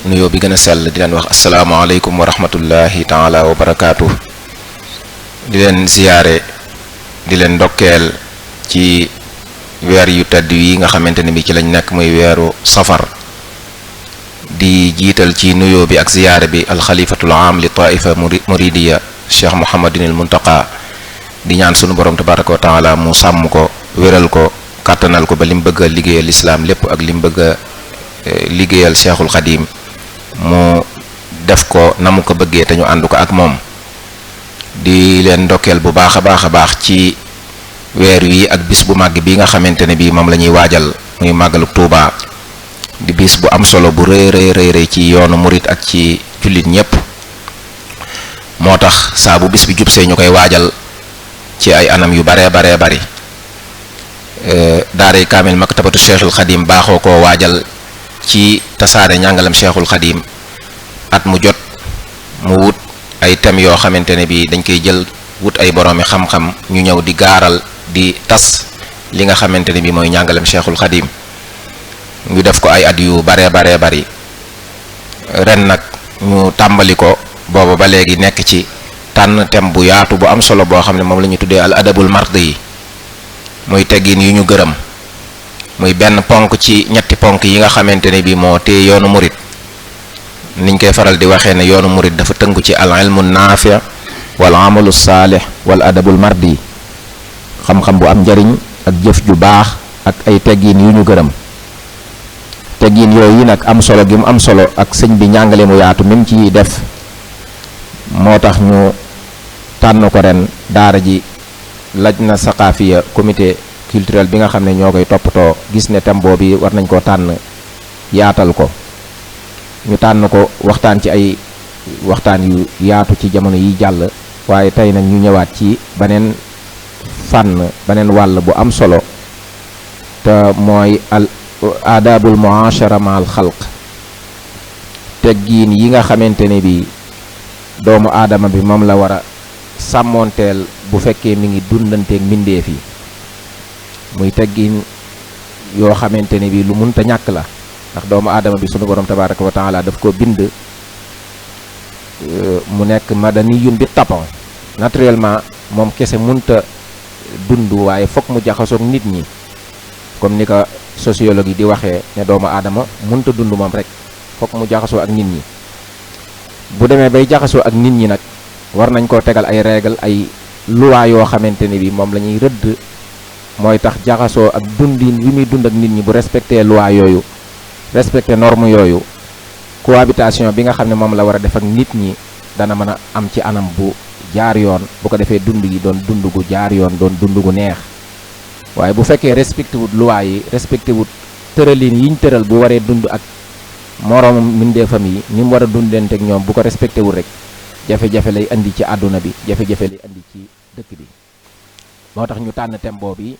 nuyoo bi gën a sell di leen wax asalaamaaleykum wa rahmatullahi taala wa barakaatu. di leen ziyaare di leen ndokkeel ci weer yu tedd yi nga xamante ne bi ci lañ nekk muy weeru safar. di jiital ci nuyoo bi ak ziyaare bi alxalifatul aam li taifa muridiya cheikh Mouhamadinil Muntaqa di ñaan sunu borom tabaraka wa taala mu sàmm ko wéral ko kàttanal ko ba li mu bëgg a liggéeyal lislaam lépp ak li mu bëgg a liggéeyal cheikhul xadim mu def ko na mu ko bëggee te ñu ànd ko ak moom. di leen ndokkeel bu baax a baax ci weer wi ak bis bu màgg bi nga xamante ne bii moom la ñuy waajal muy màggalu Tuuba di bis bu am solo bu rëy ci yoonu murit ak ci jullit ñépp. moo tax saa bu bis bi jubsee ñu koy waajal ci ay anam yu bari daaray kaamil maktabatu cheikhul xadim baaxoo koo waajal ci tasaare njàngalam cheikhul xadim at mu jot mu wut ay thèmes yoo xamante ne bi dañ koy jël wut ay boroomi xam-xam ñu ñëw di gaaral di tas li nga xamante ne bi mooy njàngalam cheikhul xadim ñu def ko ay at yu bari ren nag ñu tàmbali ko booba ba léegi nekk ci tànn thème bu yaatu bu am solo boo xam ne moom la ñu tuddee al adabul mardi yi muy teggin yu ñu gërëm muy benn ponk ci ñetti ponk yi nga xamante ne bi moo téye yoonu murit. niñ koy faral di waxee ne yoonu murit dafa tënku ci al ilmu naafi wal amalu saalih wal adabul mardi xam-xam bu am njariñ ak jëf ju baax ak ay teggin yu ñu gërëm. teggin yooyu nag am solo gi mu am solo ak sëñ bi njàngale mu yaatu mi mu ci def moo tax ñu tànn ko ren daara ji lajna saqaafiya comité culturel bi nga xam ne ñoo koy toppatoo gis ne thème boobu war nañ koo tànn yaatal ko. ñu tànn ko waxtaan ci ay waxtaan yu yaatu ci jamono yi jàll waaye tey nag ñu ñëwaat ci beneen fànn beneen wàll bu am solo te mooy al adabul muashara ma al xalq teggiin yi nga xamante ne bi doomu aadama bi moom la war a sàmmoonteel bu fekkee mi ngi dundanteeg mbindeef yi muy teggiin yoo xamante ne bi lu munta ñàkk la ndax doomu aadama bi sunu borom tabaraka wa taala daf ko bind mu nekk madaniyun bi tapon naturellement moom kese munta dund waaye fokk mu jaxasoog nit ñi comme ni ko sociologue yi di waxee ne doomu aadama munta dund moom rek fokk mu jaxasoo ak nit ñi. bu demee bay jaxasoo ak nit ñi nag war nañ koo tegal ay règle ay loi yoo xamante ne bi moom la ñuy rëdd mooy tax jaxasoo ak dundin wi muy dund ak nit ñi bu respecté loi yooyu respecté norme yooyu cohabitation bi nga xam ne moom la war a def ak nit ñi dana mën a am ci anam bu jaar yoon bu ko defee dund gi doon dund gu jaar yoon doon dund gu neex. waaye bu fekkee respecté wut loi yi respecté wut tëralin yiñ tëral bu waree dund ak moroom mbindeefam yi ni mu war a dundanteeg ñoom bu ko respecté wul rek jafe-jafe lay andi ci àdduna bi jafe-jafe lay andi ci dëkk bi. moo tax ñu tànn thème boobu bi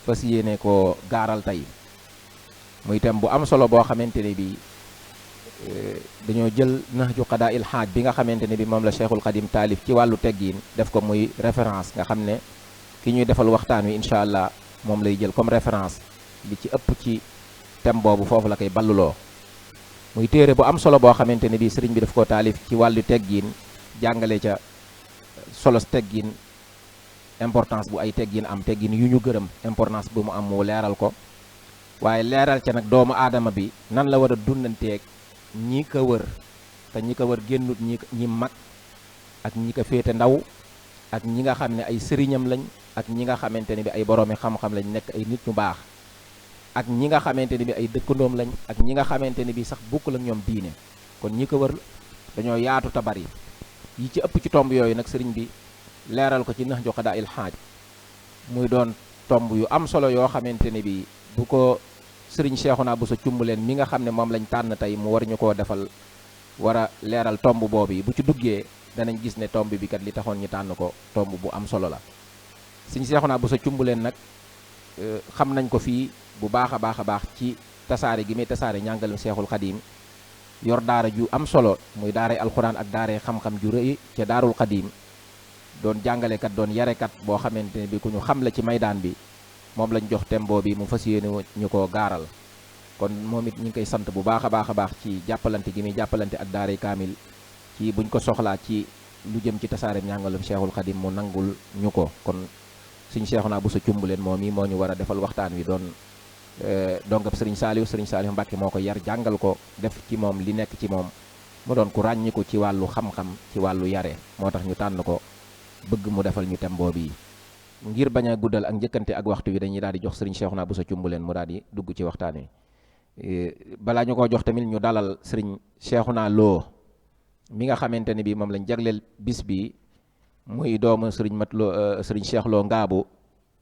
fas yéene ko gaaral tey muy thème bu am solo boo xamante ne bi dañoo jël nahju qadaa il xaaj bi nga xamante ne bi moom la cheikhul xadim taalif ci wàllu teggiin def ko muy référence nga xam ne ki ñuy defal waxtaan wi incha allah moom lay jël comme référence li ci ëpp ci thème boobu foofu la koy balluloo. muy téere bu am solo boo xamante ne bi sëriñ bi daf koo taalif ci wàllu teggiin jàngale ca solos teggiin importance bu ay teggiin am teggiin yu ñu gërëm importance bu mu am mu leeral ko waaye leeral ca nag doomu aadama bi nan la war a dundanteeg ñi ko wër te ñi ko wër génnut ñi mag ak ñi ko féete ndaw ak ñi nga xam ne ay sëriñam lañ ak ñi nga xamante ne bi ay boroomi xam-xam lañ nekk ay nit ñu baax ak ñi nga xamante ne bi ay dëkkandoom lañ ak ñi nga xamante ne bi sax bokkul ak ñoom diine kon ñi ko wër dañoo yaatu te bari yi ci ëpp ci tomb yooyu nag sëriñ bi leeral ko ci nahju qadaa il xaaj muy doon tomb yu am solo yoo xamante ne bi bu ko sëriñ Seexuna Buso Cumbuleen mi nga xam ne moom lañ tànn tey mu war ñu koo defal war a leeral tomb boobu yi bu ci duggee danañ gis ne tomb bi kat li taxoon ñu tànn ko tomb bu am solo la. sëriñ Seexuna Buso Cumbuleen nag xam nañ ko fii bu baax a baax ci tasaare gi muy tasaare njàngalem Seexul Xadim yor daara ju am solo muy daaray alxuraan ak daaray xam-xam ju rëy ca daarul Xadim doon jàngalekat doon yarekat boo xamante ne bi ku ñu xam la ci maydaan bi moom lañ jox tembo bi mu fas yéene ñu ko gaaral kon moom it ñu ngi koy sant bu baax a baax ci jàppalante gi muy jàppalante ak daaray kaamil ci buñ ko soxlaa ci lu jëm ci tasaare njàngalum Cheikhul Khadim mu nangul ñu ko. kon sëñ Cheikhouna Bousso Cumbuleen moom yi moo ñu war a defal waxtaan wi doon dongab sëriñ Saaliw Mbàkke moo ko yar jàngal ko def ci moom li nekk ci moom mu doon ku ràññiku ci wàllu xam-xam ci wàllu yare moo tax ñu tànn ko bëgg mu defal ñu tem boobu yi. ngir bañ a guddal ak njëkkante ak waxtu wi dañuy daal di jox sëriñ Cheikhouna Bousso Cumbuleen mu daal di dugg ci waxtaan wi. balaa ñu ko jox tamit ñu dalal sëriñ Cheikhouna Lo mi nga xamante ne bi moom lañ jagleel bis bi muy doomu sëriñ Cheikh Lo Ngaabu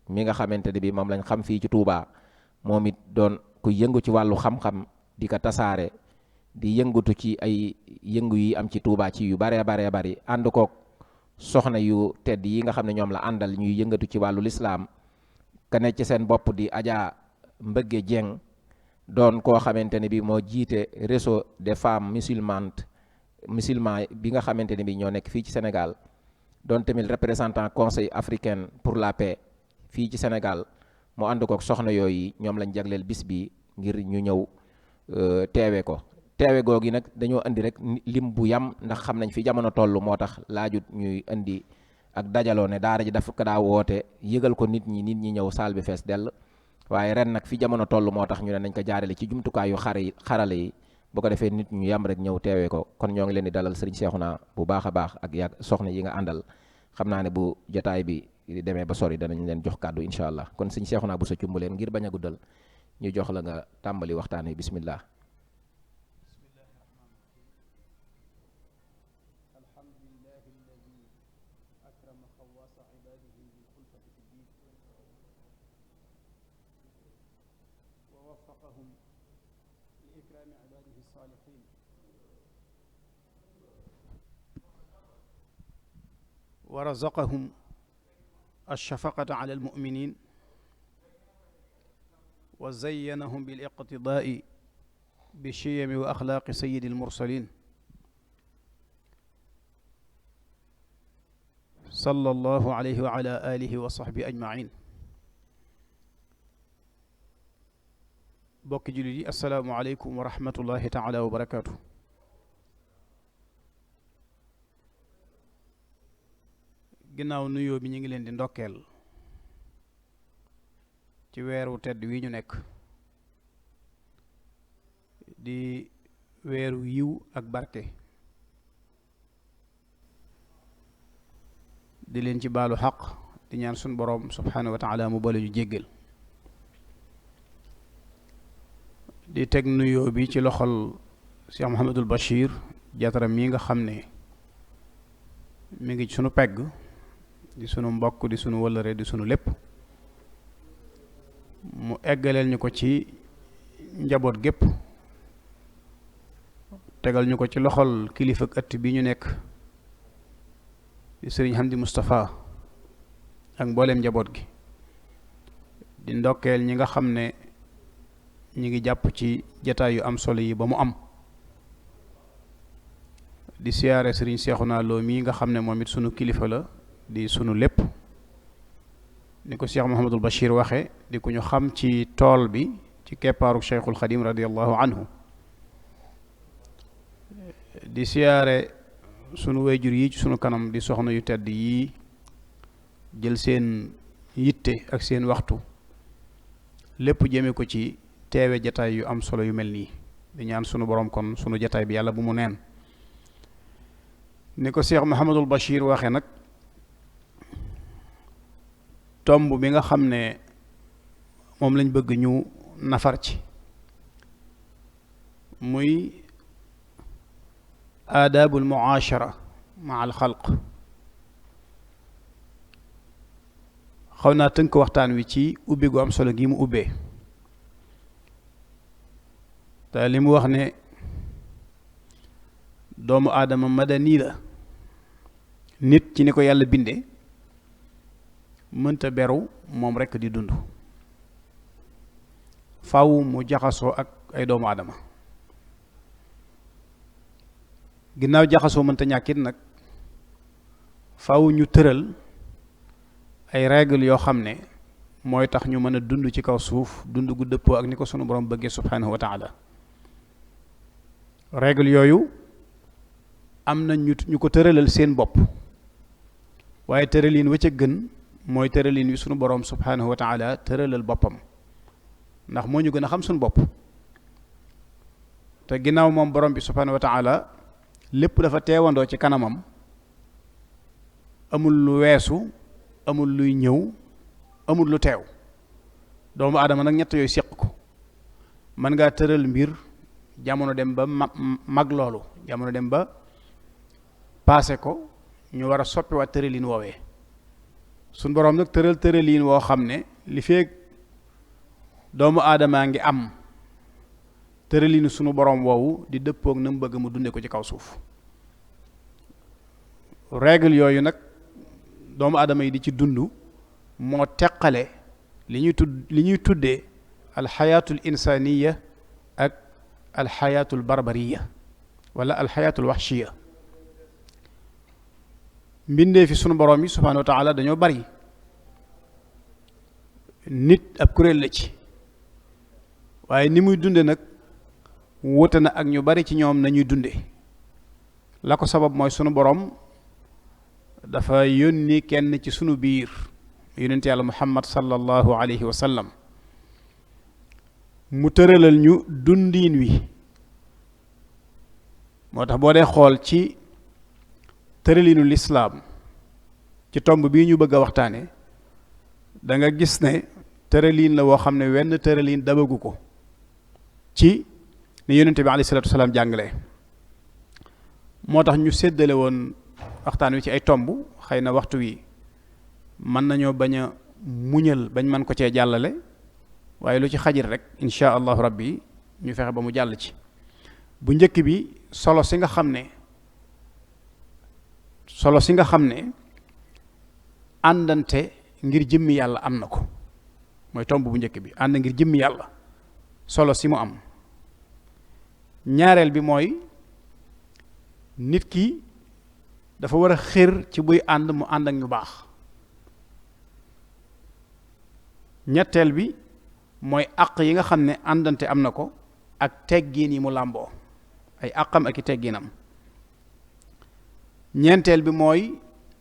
mi nga xamante ne bi moom lañ xam fii ci Touba moom it doon ku yëngu ci wàllu xam-xam di ko tasaare di yëngatu ci ay yëngu yi am ci Touba ci yu baree bari ànd kook soxna yu tedd yi nga xam ne ñoom la àndal ñuy yëngatu ci wàllu lislaam ka ne ci seen bopp di Adja Mbëgge Dieng doon koo xamante ne bi moo jiite réseau des femmes musulman bi nga xamante ne bi ñoo nekk fii ci Sénégal doon tamit représentant conseil africain pour la paix fii ci Sénégal mu ànd kook soxna yooyu ñoom lañ jagleel bis bi ngir ñu ñëw teewe ko teewe googi nag dañoo indi rek lim bu yam ndax xam nañ fi jamono toll moo tax laajut ñuy indi ak dajaloo ne daara ji dafa ko daa woote yëgal ko nit ñi ñëw saal bi fees dell waaye ren nag fi jamono toll moo tax ñu ne nañ ko jaarale ci jumtukaayu xarale yi bu ko defee nit ñu yam rek ñëw teewee ko. kon ñoo ngi leen di dalal sëriñ Cheikhouna bu baax a baax ak yàgg soxna yi nga àndal xam naa ne bu jotaay bi demee ba sori danañ leen jox kàddu incha allah. kon sëriñ Cheikhouna Bousso Cumbuleen ngir bañ a guddal ñu jox la nga tàmbali waxtaan wi bismillah. wa razaqahum alshafaqata ala almuminin wa zayyanahum biliqtidaai bishiyami wa axlaaqi sayidi almursalin sallallahu alayhi wa ala alihi wa sahbihi ajmain. bokki jullit yi assalaamu aleykum wa rahmatullahi taala wa barakaatu. ginnaaw nuyoo bi ñu ngi leen di ndokkeel ci weeru tedd wi ñu nekk di weeru yiw ak barke di leen ci baalu xaq di ñaan sun boroom subhaanahu wa taala mu bale ñu jéggal di teg nuyoo bi ci loxol Cheikh Mouhamadul Bachir jataram mi nga xam ne mi ngi sunu pegg di sunu mbokk di sunu wëllëre di sunu lépp mu eggaleel ñu ko ci njaboot gépp tegal ñu ko ci loxol kilifa ak ëtt bi ñu nekk di sëriñ Hamdi Moustapha ak mbooleem njaboot gi di ndokkeel ñi nga xam ne ñi ngi jàpp ci jataay yu am solo yi ba mu am di siyaare sëriñ Cheikhouna Lo mii nga xam ne moom it sunu kilifa la di sunu lépp ni ko Cheikh Mouhamadul Bachir waxe di ku ñu xam ci tool bi ci keppaaru Cheikhul Khadim radiallahu anhu di siyaare sunu wayjur yi ci sunu kanam di soxna yu tedd yi jël seen yitte ak seen waxtu lépp jëme ko ci teewe jataay yu am solo yu mel nii di ñaan sunu borom kon sunu jataay bi yàlla bu mu neen ni ko Cheikh Mouhamadul Bachir waxe nag tomb bi nga xam ne moom lañ bëgg ñu nafar ci muy aadaabul muaashara ma al xalq xaw naa tënk waxtaan wi ci ubbi gu am solo gi mu ubbee te li mu wax ne doomu aadama madani la nit ci ni ko yàlla bindee mënta beru moom rekk di dund faw mu jaxasoo ak ay doomu aadama ginnaaw jaxasoo mënta ñàkkit nag faw ñu tëral ay règle yoo xam ne mooy tax ñu mën a dund ci kaw suuf dund gu dëppoo ak ni ko sunu borom bëggee subhanahu wa taala. règle yooyu am na ñu ko tëralal seen bopp, waaye tëralin wa ca gën mooy tëralin wi sunu borom subhanahu wa taala tëralal boppam, ndax moo ñu gën a xam sunu bopp. te ginnaaw moom borom bi subhanahu wa taala lépp dafa teewandoo ci kanamam, amul lu weesu, amul luy ñëw, amul lu teew. doomu aadama nag ñett yooyu séq ko. mën ngaa tëral mbir jamono dem ba mag loolu, jamono dem ba paase ko, ñu war a soppiwaat tëralin woowee. suñ boroom nag tëralin woo xam ne li feeg doomu aadamaa ngi am tëralinu sunu boroom woowu di dëppoog na mu bëgg mu dunde ko ci kaw suuf. règle yooyu nag doomu aadama yi di ci dund moo teqale li ñuy tuddee alxayaatul insaniya ak alxayaatul barbariya wala alxayaatul waxshiya. mbindee fi sunu borom yi subhanahu wa taala dañoo bari. nit ab kuréel la ci, waaye ni muy dunde nag wute na ak ñu bari ci ñoom nañuy dunde. la ko sabab mooy sunu borom dafa yónni kenn ci sunu biir, yonent yàlla muhammad sallallahu alayhi wa sallam, mu tëralal ñu dundiin wi. moo tax boo dee xool ci tëralinu lislaam ci tomb bii ñu bëgg a waxtaane, da nga gis ne tëraliin la woo xam ne wenn tëraliin dabagu ko ci ni yonente bi alayhi salaatu wasalaam jàngale. moo tax ñu séddale woon waxtaan wi ci ay tomb. xëy na waxtu wi mën nañoo bañ a muñal bañ mën ko cee jàllale, waaye lu ci xajit rek insha allahu rabbi ñu fexe ba mu jàll ci. bu njëkk bi solo si nga xam ne àndante ngir jëmmi yàlla am na ko, mooy tomb bu njëkk bi, ànd ngir jëmmi yàlla solo si mu am. ñaareel bi mooy nit ki dafa war a xër ci buy ànd mu ànd ak ñu baax. ñetteel bi mooy àq yi nga xam ne àndante am na ko ak teggiin yi mu làmboo, ay àqam ak i teggiinam. ñeenteel bi mooy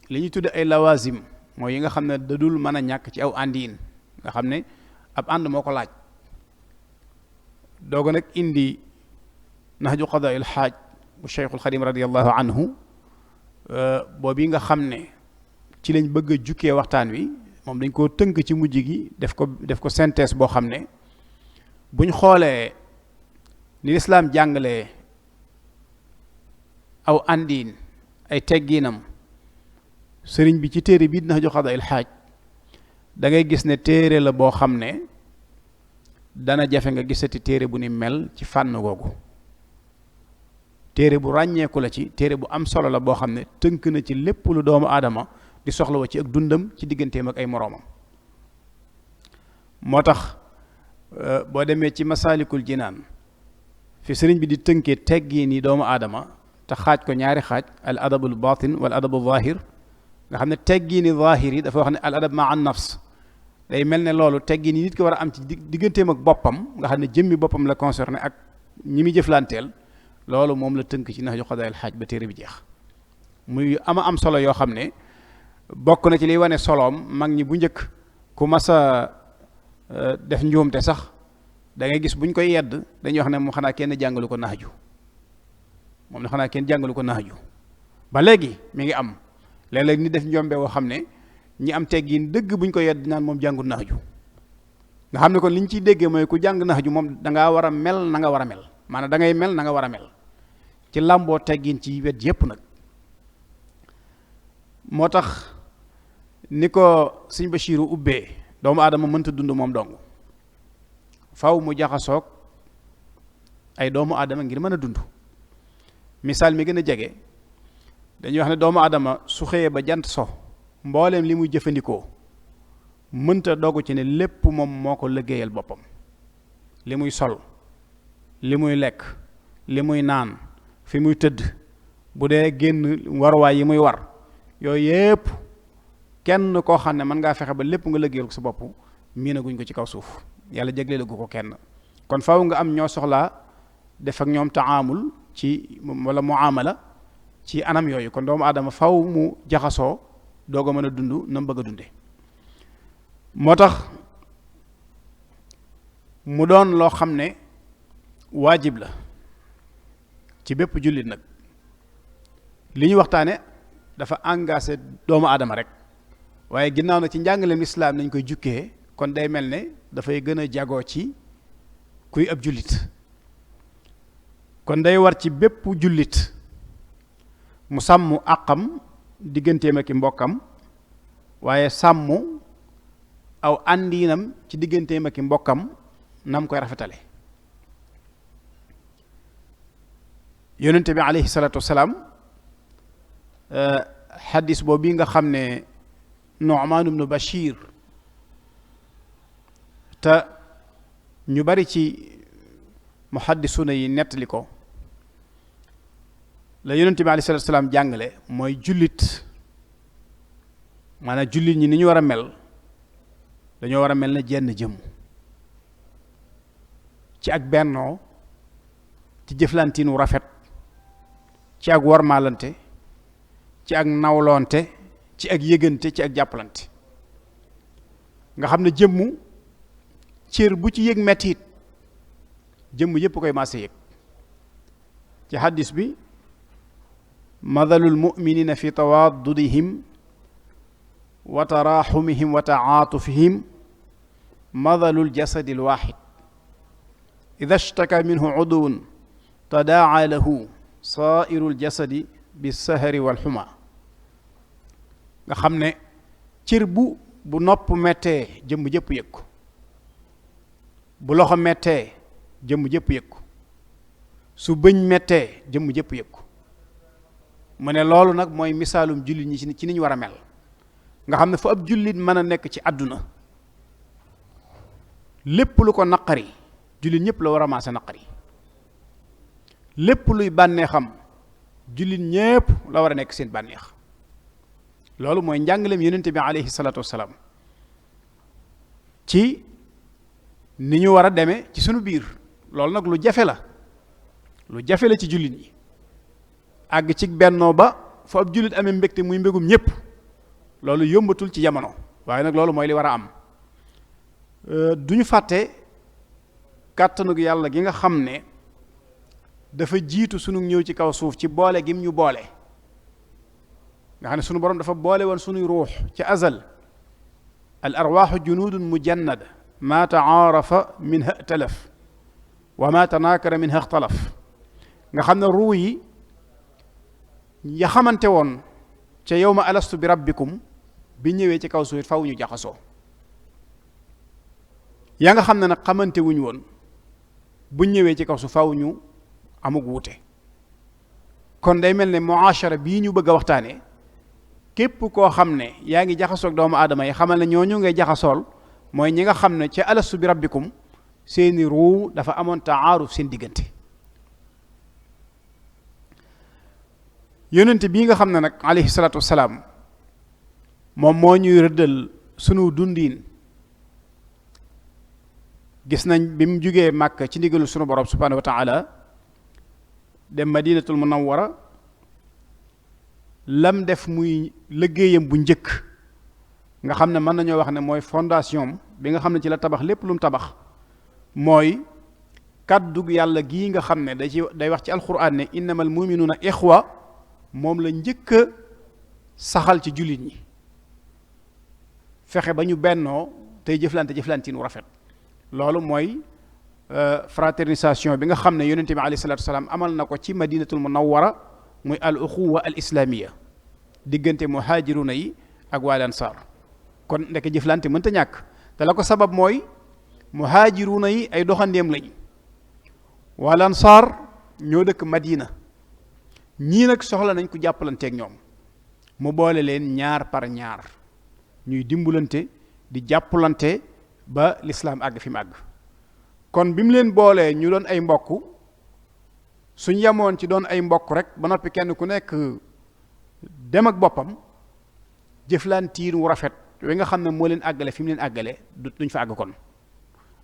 li ñuy tudde ay lawazim, mooy yi nga xam ne dadul mën a ñàkk ci aw àndiin, nga xam ne ab ànd moo ko laaj. dooga nag indi nahju qadaa'il xaaj bu Cheikhul Xadim radiyallahu anhu, boobu nga xam ne ci lañ bëgg a jukkee waxtaan wi. moom dañ koo tënk ci mujj gi def ko synthèse boo xam ne buñ xoolee ni lislaam jàngalee aw àndiin ay teggiinam, sëriñ bi ci téere bii Nahju Qadaa'il Haaj da ngay gis ne téere la boo xam ne dana jafe nga gisati téere bu ni mel ci fànn googu. téere bu ràññeeku la ci, téere bu am solo la boo xam ne tënk na ci lépp lu doomu aadama di soxla wa ci ak dundam ci digganteem ak ay moroomam. moo tax boo demee ci Masaalikul Jinaan fi sëriñ bi di tënkee teggiin yi doomu aadama te xaaj ko ñaari xaaj, al adabul baatin wal adabul zaahir, nga xam ne teggiini zaahir yi dafa wax ne al adab ma an nafs, day mel ne loolu teggiin yi nit ki war a am ci digganteem ak boppam, nga xam ne jëmmi boppam la concerné ak ñi muy jëflanteel. loolu moom la tënk ci Nahju Qadaa'il Haaj ba téere bi jeex. muy am solo yoo xam ne bokk na ci liy wane soloom. mag ñi bu njëkk ku mas a def njuumte sax da ngay gis buñ koy yedd dañuy wax ne moom xanaa kenn jàngalu ko naxju, moom ne xanaa kenn jàngalu ko naxju. ba léegi mi ngi am léeg-léeg ni def njombe woo xam ne ñi am teggiin dëgg buñ ko yedd naan moom jàngul naxju, nga xam ne kon li ñu ciy déggee mooy ku jàng naxju moom da ngaa war a mel na nga war a mel, maanaam da ngay mel na nga war a mel ci làmboo teggiin ci wet yépp nag. moo tax ni ko sëñ Bachiru ubbee, doomu aadama mënta dund moom dong, faw mu jaxasoog ay doomu aadama ngir mën a dund. misaal mi gën a jege dañuy wax ne doomu aadama su xëyee ba jant so, mbooleem li muy jëfandikoo mënta dogu ci ne lépp moom moo ko liggéeyal boppam. li muy sol, li muy lekk, li muy naan, fi muy tëdd, bu dee génn waruwaay yi muy war, yooyu yépp kenn koo xam ne mën ngaa fexe ba lépp nga liggéeyal ko sa bopp miinaguñ ko ci kaw suuf yàlla jagleelagu ko kenn kon faaw nga am ñoo soxlaa def ak ñoom taamul ci wala muamala ci anam yooyu kon doomu aadama faw mu jaxasoo doog a mën a dund na mu bëgg a dunde moo tax mu doon loo xam ne waajib la ci bépp jullit nag li ñu waxtaane dafa engagé doomu aadama rek waaye ginnaaw na ci njàngaleem islaam nañ koy jukkee kon day mel ne dafay gën a jagoo ci kuy ab jullit kon day war ci bépp jullit mu sàmm àqam digganteem ak i mbokkam waaye sàmm aw àndiinam ci digganteem ak i mbokkam nam koy rafetale yonente bi alayhi salaatu wasalaam xadis boobu nga xam ne Nu'man ibnu Bashir te ñu bari ci muhaddisuna yi nettali ko la yonente bi alayhi salaatu wasalaam jàngale mooy jullit maanaam jullit ñi ni ñu war a mel dañoo war a mel na jenn jëmm ci ak bennoo ci jëflantiinu rafet ci ak warmaalante ci ak nawloonte ci ak yëgante ci ak jàppalante nga xam ne jëmmu cër bu ci yëg mettit jëmm yépp koy maase yëg ci xaddis bi mathalul muminina fi tawaddudihim wa taraxumihim wa taatufihim mathalul jasadi alwaxid ida shtaka minhu uduwun tadaa lahu sairu ljasadi bisahari walxuma nga xam ne cër bu nopp mettee jëmm jëpp yëg ko bu loxo mettee jëmm jëpp yëg ko su bëñ mettee jëmm jëpp yëg ko mu ne loolu nag mooy misaalum jullit ñi ci ni ñu war a mel nga xam ne fu ab jullit mën a nekk ci àdduna lépp lu ko naqari jullit ñëpp la war a maase naqari lépp luy bànneexam jullit ñépp la war a nekk seen bànneex loolu mooy njàngaleem yonente bi alayhi salaatu wassalaam ci ni ñu war a demee ci sunu biir loolu nag lu jafe la ci jullit ñi àgg ci bennoo ba fu ab jullit amee mbégte muy mbégum ñépp loolu yombatul ci jamono waaye nag loolu mooy li war a am du ñu fàtte kàttanug yàlla gi nga xam ne dafa jiitu sunu ñëw ci kaw suuf ci boole gim ñu boole nga xam ne sunu borom dafa boole woon sunuy ruux ci azal al arwaaxu junudun mujannada maa taarafa minha talaf wa maa tanaakara minha ixtalaf nga xam ne ruu yi ya xamante woon ca yawma alastu bi rabbikum bi ñëwee ci kaw suuf faw ñu jaxasoo yaa nga xam ne nag xamante wuñ woon bu ñëwee ci kaw suuf faw ñu amug wuute kon day mel ne muashara bii ñu bëgg a waxtaane képp koo xam ne yaa ngi jaxasoog doomu aadama yi xamal ne ñooñu ngay jaxasool mooy ñi nga xam ne ca alastu bi rabbikum seeni ruu dafa amoon taaruf seen diggante yonente bii nga xam ne nag alayhi salaatu wassalaam moom moo ñuy rëddal sunu dundiin gis nañ bi mu jugee màkk ci ndigalu sunu borom subhanahu wa taala dem madinatul munawwara lam def muy liggéeyam bu njëkk nga xam ne mën nañoo wax ne mooy fondation bi nga xam ne ci la tabax lépp lu mu tabax mooy kàddug yàlla gii nga xam ne day wax ci alquran ne innamal muminuuna ixwa moom la njëkk a saxal ci jullit ñi fexe ba ñu bennoo tey jëflantiin wu rafet loolu mooy fraternisation bi nga xam ne yonente bi alayhi salaatu wasalaam amal na ko ci madinatul munawwara muy al uxuwa al islaamiya diggante muhaajiruna yi ak waa ansaar kon ndeke jëflante mënta ñàkk te la ko sabab mooy muhaajiruna yi ay doxandeem lañ waa ansaar ñoo dëkk madina ñii nag soxla nañ ku jàppalanteeg ñoom mu boole leen ñaar par ñaar ñuy dimbalante di jàppalante ba lislaam àgg fi mu àgg kon bi mu leen boolee ñu doon ay mbokk suñ yemoon ci doon ay mbokk rek ba noppi kenn ku nekk dem ak boppam jëflantiin wu rafet wi nga xam ne moo leen àggale fi mu leen àggale duñ fa àgg kon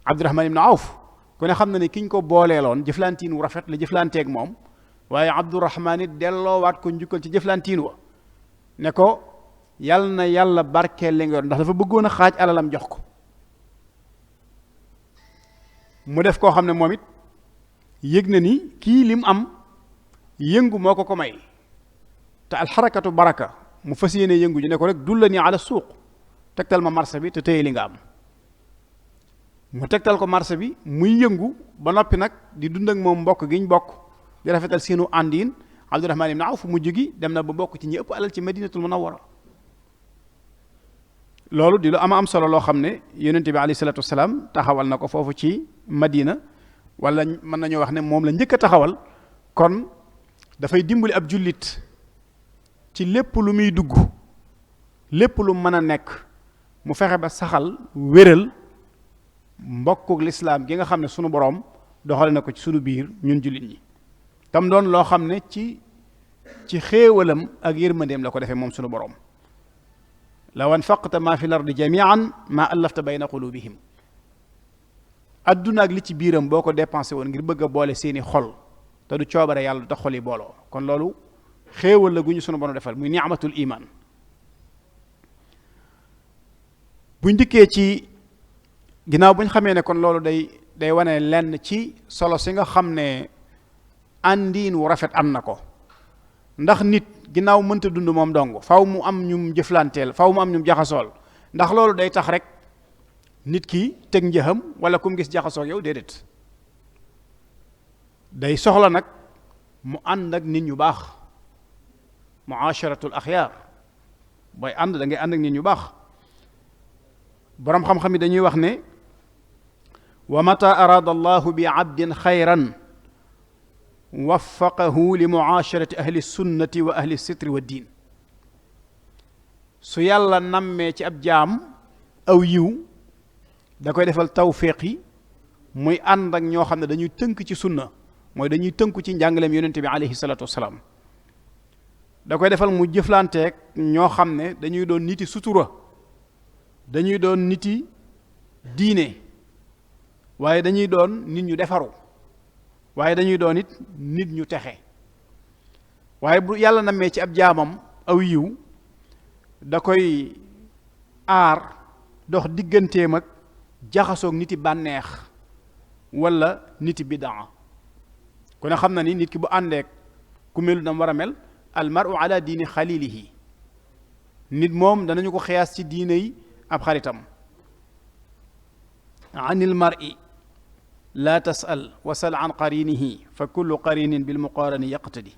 Abdurahman ibn Awf ku ne xam na ne kiñ ko booleeloon jëflantiin wu rafet la jëflanteeg moom waaye Abdurahman it delloowaat ko njukkal ci jëflantiin wa ne ko yal na yàlla barkeel li nga yor ndax dafa bëggoon a xaaj alalam jox ko mu def koo xam ne moom it yëg na ni kii lim am yëngu moo ko may te alxarakatu baraka mu fas yéene yëngu ji ne ko rek dulla ni ala suuq tegtal ma marché bi te téye li nga am mu tegtal ko marché bi muy yëngu ba noppi nag di dund ak moom mbokk giñ bokk di rafetal seenu àndiin Abdurahman ibn Awf mujj gi dem na ba bokk ci ñi ëpp alal ci Madinatul Munawwara loolu di lu am solo loo xam ne yonent bi alayhi salaatu wasalaam taxawal na ko foofu ci Madina wala mën nañoo wax ne moom la njëkk a taxawal kon dafay dimbali ab jullit ci lépp lu muy dugg lépp lu mën a nekk mu fexe ba saxal wéral mbokkuk lislaam gi nga xam ne sunu boroom doxale na ko ci sunu biir ñun jullit ñi tam doon loo xam ne ci xéewalam ak yërmandeem la ko defee moom sunu boroom law anfaqta ma fi l ardi jamian ma allafta bayna qulubihim adduna ak li ci biiram boo ko dépensé woon ngir bëgg a boole seeni xol te du coobare yàlla du tax xol yi booloo kon loolu xéewal la gu ñu sunu boroom defal muy ni'matul iman buñ dikkee ci ginnaaw buñ xamee ne kon loolu day wane lenn ci solo si nga xam ne àndiin wu rafet am na ko ndax nit ginnaaw mënta dund moom dong faw mu am ñum jëflanteel faw mu am ñum jaxasool ndax loolu day tax rek nit ki teg njëxam wala kum gis jaxasoog yow déedéet day soxla nag mu ànd ak nit ñu baax muasharatul axyaar booy ànd da ngay ànd ak nit ñu baax boroom xam-xam yi dañuy wax ne wa mata araada allahu bi abdin xayran waffaqahu li muasharati ahli sunnati wa ahli sitri wa diin su yàlla nammee ci ab jaam aw yiw da koy defal tawfiq yi muy ànd ak ñoo xam ne dañuy tënk ci sunna mooy dañuy tënku ci njàngaleem yonente bi alayhi salaatu wassalaam da koy defal mu jëflanteeg ñoo xam ne dañuy doon niti sutura dañuy doon niti diine waaye dañuy doon nit ñu defaru waaye dañuy doon it nit ñu texe waaye bu yàlla nammee ci ab jaamam aw yiw da koy aar dox digganteem ak jaxasoog niti bànneex wala niti bidaa ku ne xam na ni nit ki bu àndeek ku melu dam war a mel al maru ala diini xalilihi nit moom danañu ko xiyaas ci diine yi ab xaritam anil mar'i laa tasal wasal an qarinihi fa kullu qarinin bil muqarani yaqtadi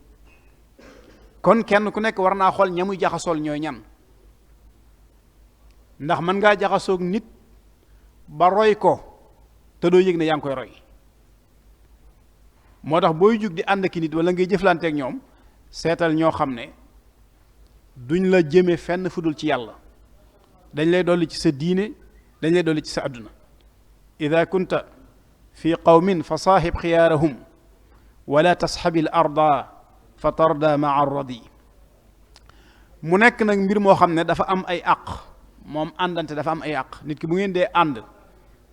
kon kenn ku nekk war naa xool ña muy jaxasool ñooy ñan ndax mën ngaa jaxasoog nit ba roy ko te doo yëg ne yaa ngi koy roy moo tax booy jug di ànd ki nit wala ngay jëflanteeg ñoom seetal ñoo xam ne duñ la jëme fenn fudul ci yàlla dañ lay dolli ci sa diine dañ lay dolli ci sa àdduna ida kunta fi qawmin fa saaxib xiyaarahum wala tasxabil arda fa tarda maa arradi mu nekk nag mbir moo xam ne dafa am ay àq moom àndante dafa am ay àq nit ki bu ngeen dee ànd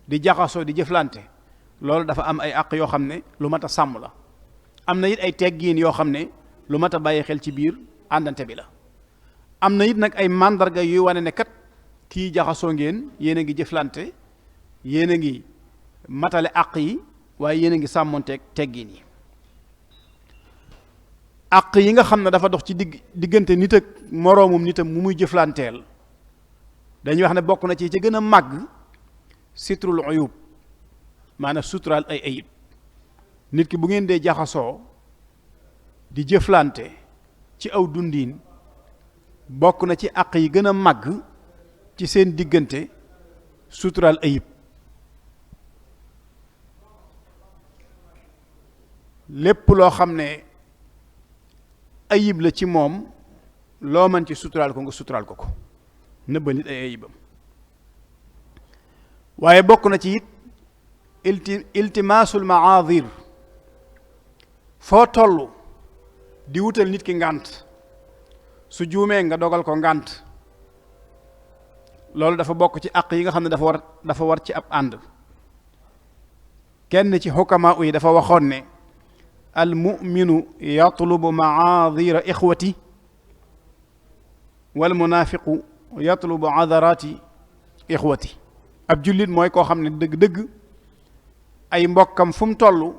di jaxasoo di jëflante loolu dafa am ay àq yoo xam ne lu mat a sàmm la am na it ay teggiin yoo xam ne lu mat a bàyyi xel ci biir àndante bi la am na it nag ay màndarga yuy wane ne kat kii jaxasoo ngeen yéen a ngi jëflante yéen a ngi matale àq yi waaye yéen a ngi sàmmonteeg teggiin yi àq yi nga xam ne dafa dox ci diggante nit ak moroomum nitam mu muy jëflanteel dañuy wax ne bokk na ci gën a màgg sitrul uyub maanaam suturaal ay ayib nit ki bu ngeen dee jaxasoo di jëflante ci aw dundiin bokk na ci àq yi gën a màgg ci seen diggante suturaal ayib lépp loo xam ne ayib la ci moom loo mën ci suturaal ko nga suturaal ko nëbba nit ay ayibam waaye bokk na ci it iltimaasul maadir foo toll di wutal nit ki ngànt su juumee nga dogal ko ngànt loolu dafa bokk ci àq yi nga xam ne dafa war ci ab ànd. kenn ci xukama yi dafa waxoon ne al muminu yatlubu maadira ixwati wal munafiqu yatlubu adarati ixwati. ab jullit mooy koo xam ne dëgg-dëgg ay mbokkam fu mu toll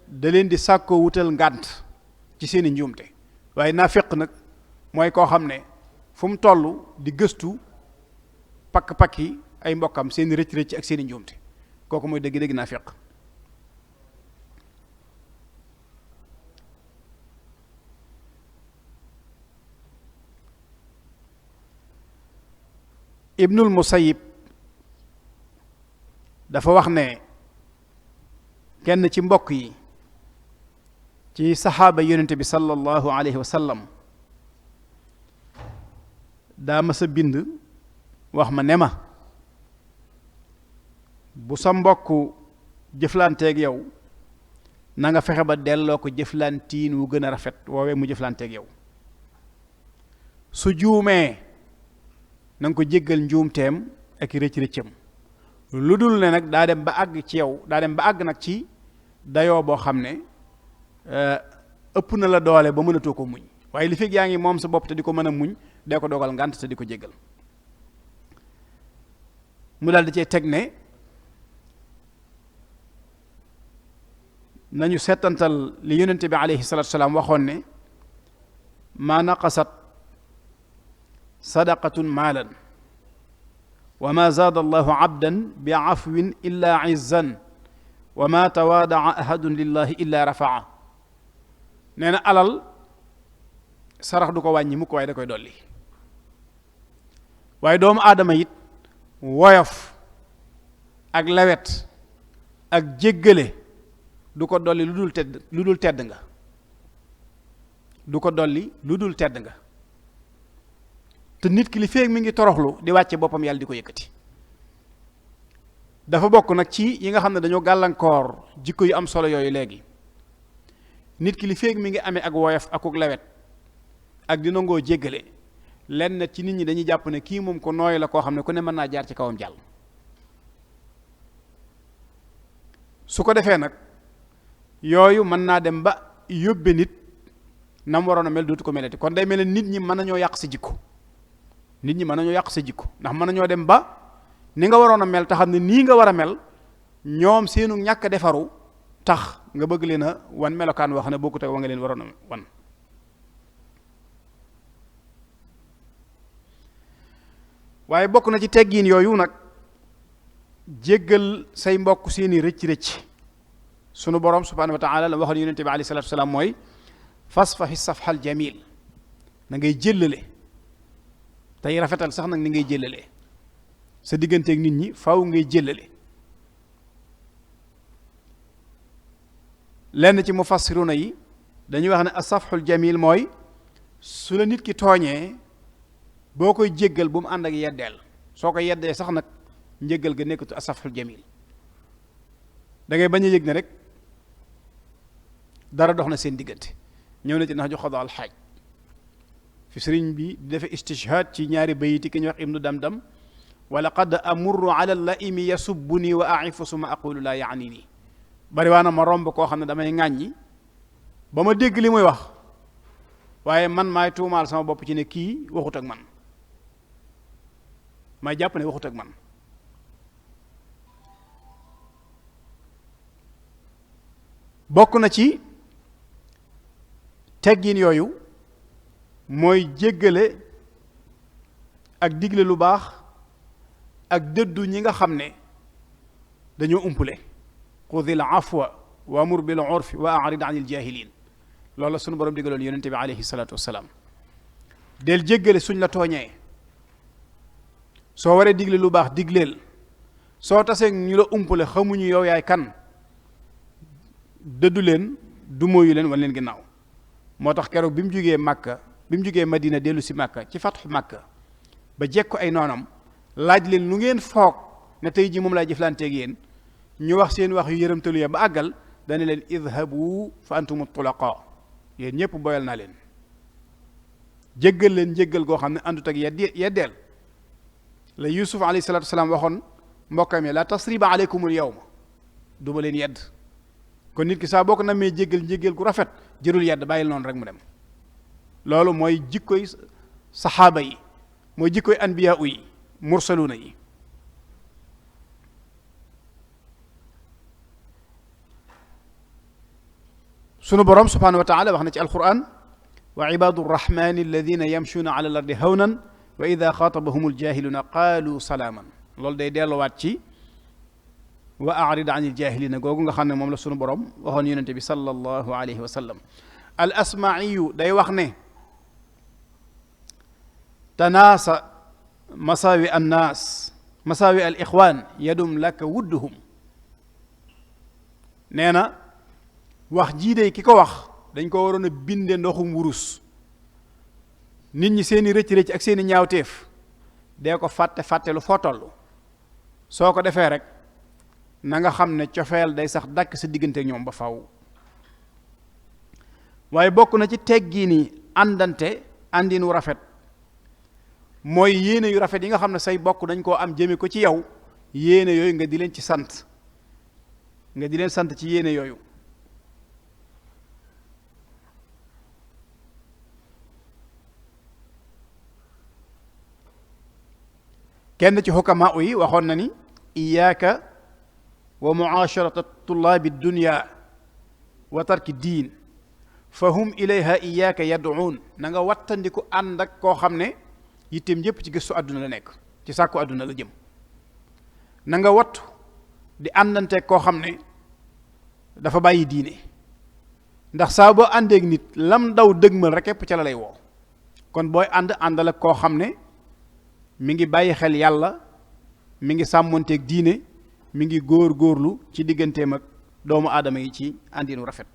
da leen di sàkkoo wutal ngànt ci seeni njuumte, waaye naafiq nag mooy koo xam ne fu mu toll di gëstu pakk-pakki ay mbokkam seeni rëcc-rëcc ak seeni njuumte. kooku mooy dëgg-dëgg naafiq. Ibnul Musayyib dafa wax ne kenn ci mbokk yi ci saxaaba yonente bi sallallahu alayhi wa sallam daa mës a bind wax ma ne ma bu sa mbokk jëflanteeg yow na nga fexe ba delloo ko jëflantiin wu gën a rafet woowee mu jëflanteeg yow. su juumee na nga ko jéggal njuumteem ak rëcc-rëccam, lu dul ne nag daa dem ba àgg ci yow, daa dem ba àgg nag ci dayoo boo xam ne ëpp na la doole ba mënatoo ko muñ, waaye li fekk yaa ngi moom sa bopp te di ko mën a muñ dee ko dogal ngànt te di ko jéggal. mu daal di cee teg ne nañu seetantal li yonente bi alayhi salatu wasalaam waxoon ne maa naqasat sadaqatun maalan wa ma zaada allahu abdan bi afwin illa izzan wa ma tawaadaa ahadun lillahi illa rafaa. nee na alal sarax du ko wàññi mukk waaye da koy dolli. waaye doomu aadama it woyof ak lewet ak jéggale du ko dolli lu dul tedd nga. du ko dolli lu dul tedd nga. te nit ki li feeg mi ngi toroxlu di wàcce boppam yàlla di ko yëkkati. dafa bokk nag ci yi nga xam ne dañoo gàllankoor jikko yu am solo yooyu léegi. nit ki li feeg mi ngi amee ak woyof akuk lewet ak di nangoo jéggale lenn ci nit ñi dañuy jàpp ne kii moom ko nooy la koo xam ne ku ne mën naa jaar ci kawam jàll. su ko defee nag yooyu mën naa dem ba yóbbe nit nam waroon a mel dootu ko melati. kon day mel ne nit ñi mën nañoo yàq sa jikko. nit ñi mën nañoo yàq sa jikko ndax mën nañoo dem ba ni nga waroon a mel te xam ne nii nga war a mel ñoom seenu ñàkk defaru tax nga bëgg leen a wan melokaan wax ne bokkut ak wa nga leen waroon a wan. waaye bokk na ci teggiin yooyu nag jéggal say mbokk seeni rëcc-rëcc. sunu borom subhanahu wa taala la waxal yonente bi alayhi salatu wasalaam mooy fasfahi safhal jamil na ngay jëllale tey rafetal sax nag ni ngay jëllalee sa digganteeg nit ñi faaw ngay jëllale. lenn ci mufassiruna yi dañuy wax ne asafxul jamil mooy su la nit ki tooñee boo koy jéggal bu mu ànd ak yeddeel. soo ko yeddee sax nag njéggal ga nekkatu asafxul jamil. da ngay bañ a yëg ne rek dara dox na seen diggante. ñëw na ci nax ju xada al xaaj fi sëriñ bi di defe istishhaad ci ñaari bayiti ki ñuy wax ibnu damdam wa laqad amurru ala laimi yasubbuni wa aifu suma aqulu laa yaani nii. bari waa na ma romb koo xam ne damay ŋàññi ba ma dégg li muy wax waaye man maay tuumaal sama bopp ci ne kii waxut ak man, may jàpp ne waxut ak man. bokk na ci teggin yooyu mooy jéggale ak digle lu baax ak dëddu ñi nga xam ne dañoo umpule. xudil afwa wa amur bil urfi wa arid anil jahilin. loolu la sunu borom digaloon yonente bi alayhi salatu wasalaam. del jéggale suñ la tooñee. soo waree digle lu baax digleel. soo tasee ñu la umpule xamuñu yow yaay kan dëddu leen du mooyu leen wan leen ginnaaw. moo tax keroog bi mu jógee Màkka bi mu jógee Madina dellu si Màkka ci fatxu Màkka ba jekko ay noonam laaj leen lu ngeen foog ne tey ji moom laay jëflanteeg yéen ñu wax seen wax yu yërëmtalu ya ba àggal dana leen idhabu fa antum tulaqa. yéen ñëpp boyal naa leen jéggal leen jéggal goo xam ne àndut ak yeddeel. la Yuusuf alayhi salaatu wasalaam waxoon mbokkam yi la tasriba aleykumul yawma du ma leen yedd kon nit ki saa boo ko namee jéggal njéggal gu rafet jërul yedd bàyyil noonu rek mu dem loolu mooy jikkoy saxaaba yi mooy jikkoy anbiyaa yi mursaluuna yi sunu borom subhanahu wa taala wax na ci alquran wa ibaadu rrahmani alladina yamshuuna ala al ardi hawnan wa ida xaatabahum aljahiluuna qaalu salaaman loolu day delluwaat ci wa arid an iljahilina googu nga xam ne moom la sunu borom waxoon yonente bi sallallahu alayhi wa sallam al asmaiyu day wax ne tanaasa masaawi annaas masaawi al ixwaan yadum laka wudduhum nee na wax jii de ki ko wax dañ ko waroon a binde ndoxum wurus nit ñi seeni rëcc-rëcc ak seeni ñaawteef dee ko fàtte lu foo toll soo ko defee rek na nga xam ne cofeel day sax dàkk sa diggante ak ñoom ba faw waaye bokk na ci teggi ni àndante àndin wu rafet mooy yéene yu rafet yi nga xam ne say bokk dañ koo am jëme ko ci yow yéene yooyu nga di leen ci sant nga di leen sant ci yéene yooyu kenn ci xukamaa yi waxoon na ni iyaaka wa muasharata tullaabi dunya wa tarki diin fa hum ilayha iyaaka yad'uun na nga wattandiku ànd ak koo xam ne yitteem yépp ci gëstu àdduna la nekk ci sàkku àdduna la jëm na nga wattu di àndante koo xam ne dafa bàyyi diine ndax saa boo àndeek nit lam daw dëgmal rek képp ca la lay woo kon booy àndal ak koo xam ne mi ngi bàyyi xel yàlla mi ngi sàmmonteeg diine mi ngi góor-góorlu ci digganteem ak doomu aadama yi ci àndinu rafet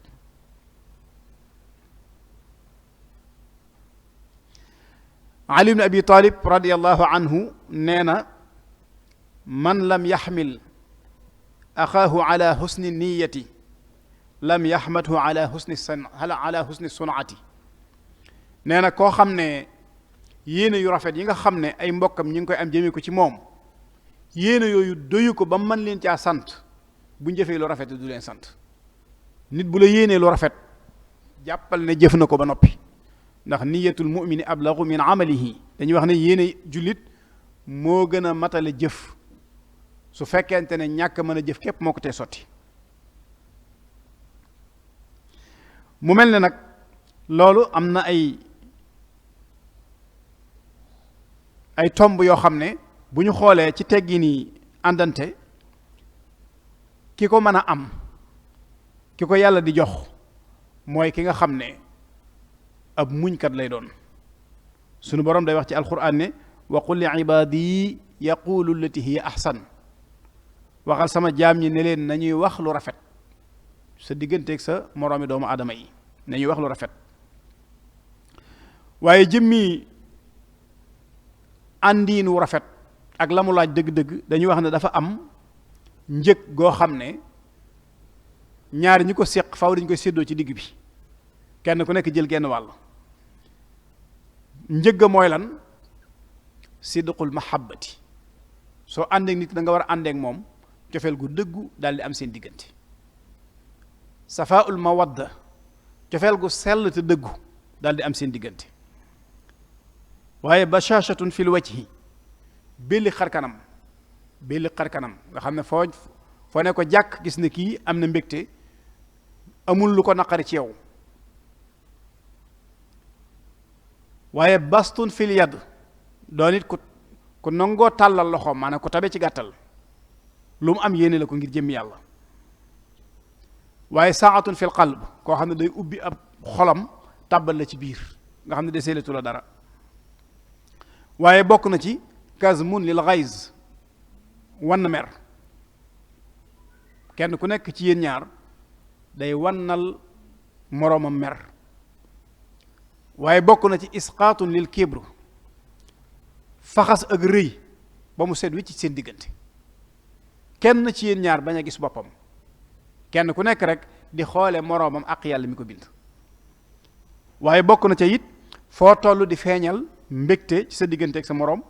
Ali ibn Abi Talib radiallahu anhu nee na man lam yaxmil axaahu ala husni niyati lam yaxmadhu ala husni sunaati nee na koo xam ne yéene yu rafet yi nga xam ne ay mbokkam ñi ngi koy am jëmee ko ci moom yéene yooyu doyu ko ba mën leen caa sant bu jëfee lu rafet du leen sant nit bu la yéenee lu rafet jàppal ne jëf na ko ba noppi ndax niyatul mumini ablagu min amalihi dañuy wax ne yéene jullit moo gën a matale jëf su fekkente ne ñàkk mën a jëf képp moo ko tee sotti mu mel ne nag loolu am na ay tomb yoo xam ne bu ñu xoolee ci teggi ni àndante ki ko mën a am ki ko yàlla di jox mooy ki nga xam ne ab muñkat lay doon sunu borom day wax ci alquran ne wa qul li ibaadi yaqulu allati hiya ahsan waxal sama jaam ñi ne leen nañuy wax lu rafet sa digganteeg sa moroomi doomu aadama yi nañuy wax lu rafet waaye jëmmi àndiin wu rafet ak la mu laaj dëgg-dëgg dañuy wax ne dafa am njëg goo xam ne ñaari ñi ko séq faw dañu koy séddoo ci digg bi kenn ku nekk jël genn wàll njëgg mooy lan sidqul mahabbati soo àndeek nit da nga war a àndeek moom cofeel gu dëggu daal di am seen diggante safaul mawadda cofeel gu sell te dëggu daal di am seen diggante waaye bashashatun fil wajhi belli xarkanam nga xam ne foo ne ko jàkk gis ne kii am na mbégte amul lu ko naqari ci yow waaye bastun fil yad doon it ku nangoo tàllal loxoom maanaam ku tabe ci gàttal lu mu am yéene la ko ngir jëmmi yàlla waaye saatun fil qalb koo xam ne day ubbi ab xolam tàbbal la ci biir nga xam ne deseeletu la dara waaye bokk na ci kazmun lil ghayz wann mer kenn ku nekk ci yéen ñaar day wannal moroomam mer waaye bokk na ci isqaatun lil kibr faxas ak rëy ba mu set wi ci seen diggante kenn ci yéen ñaar bañ a gis boppam kenn ku nekk rek di xoole moroomam ak yàlla mi ko bind waaye bokk na ca it foo toll di feeñal mbégte ci sa diggante ak sa moroom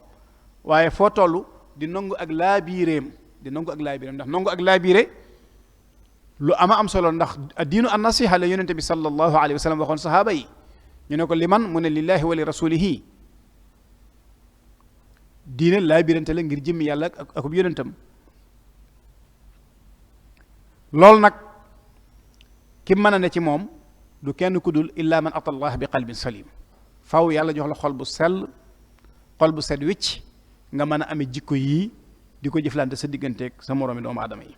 waaye foo toll di nangu ak laabiireem ndax nangu ak laabiire lu am solo ndax addiinu an nasiha la yonente bi sallallahu alayhi wa sallam waxoon sahaaba yi ñu ne ko liman mu ne lillahi wa li rasulihi diine laabirante la ngir jëmmi yàlla akub yonentam loolu nag ki mën a ne ci moom du kenn ku dul illa man ata allah bi qalbin salim faw yàlla jox la xol bu sell xol bu set wicc nga mën a amee jikko yii di ko jëflante sa digganteeg sa moroomi doomu aadama yi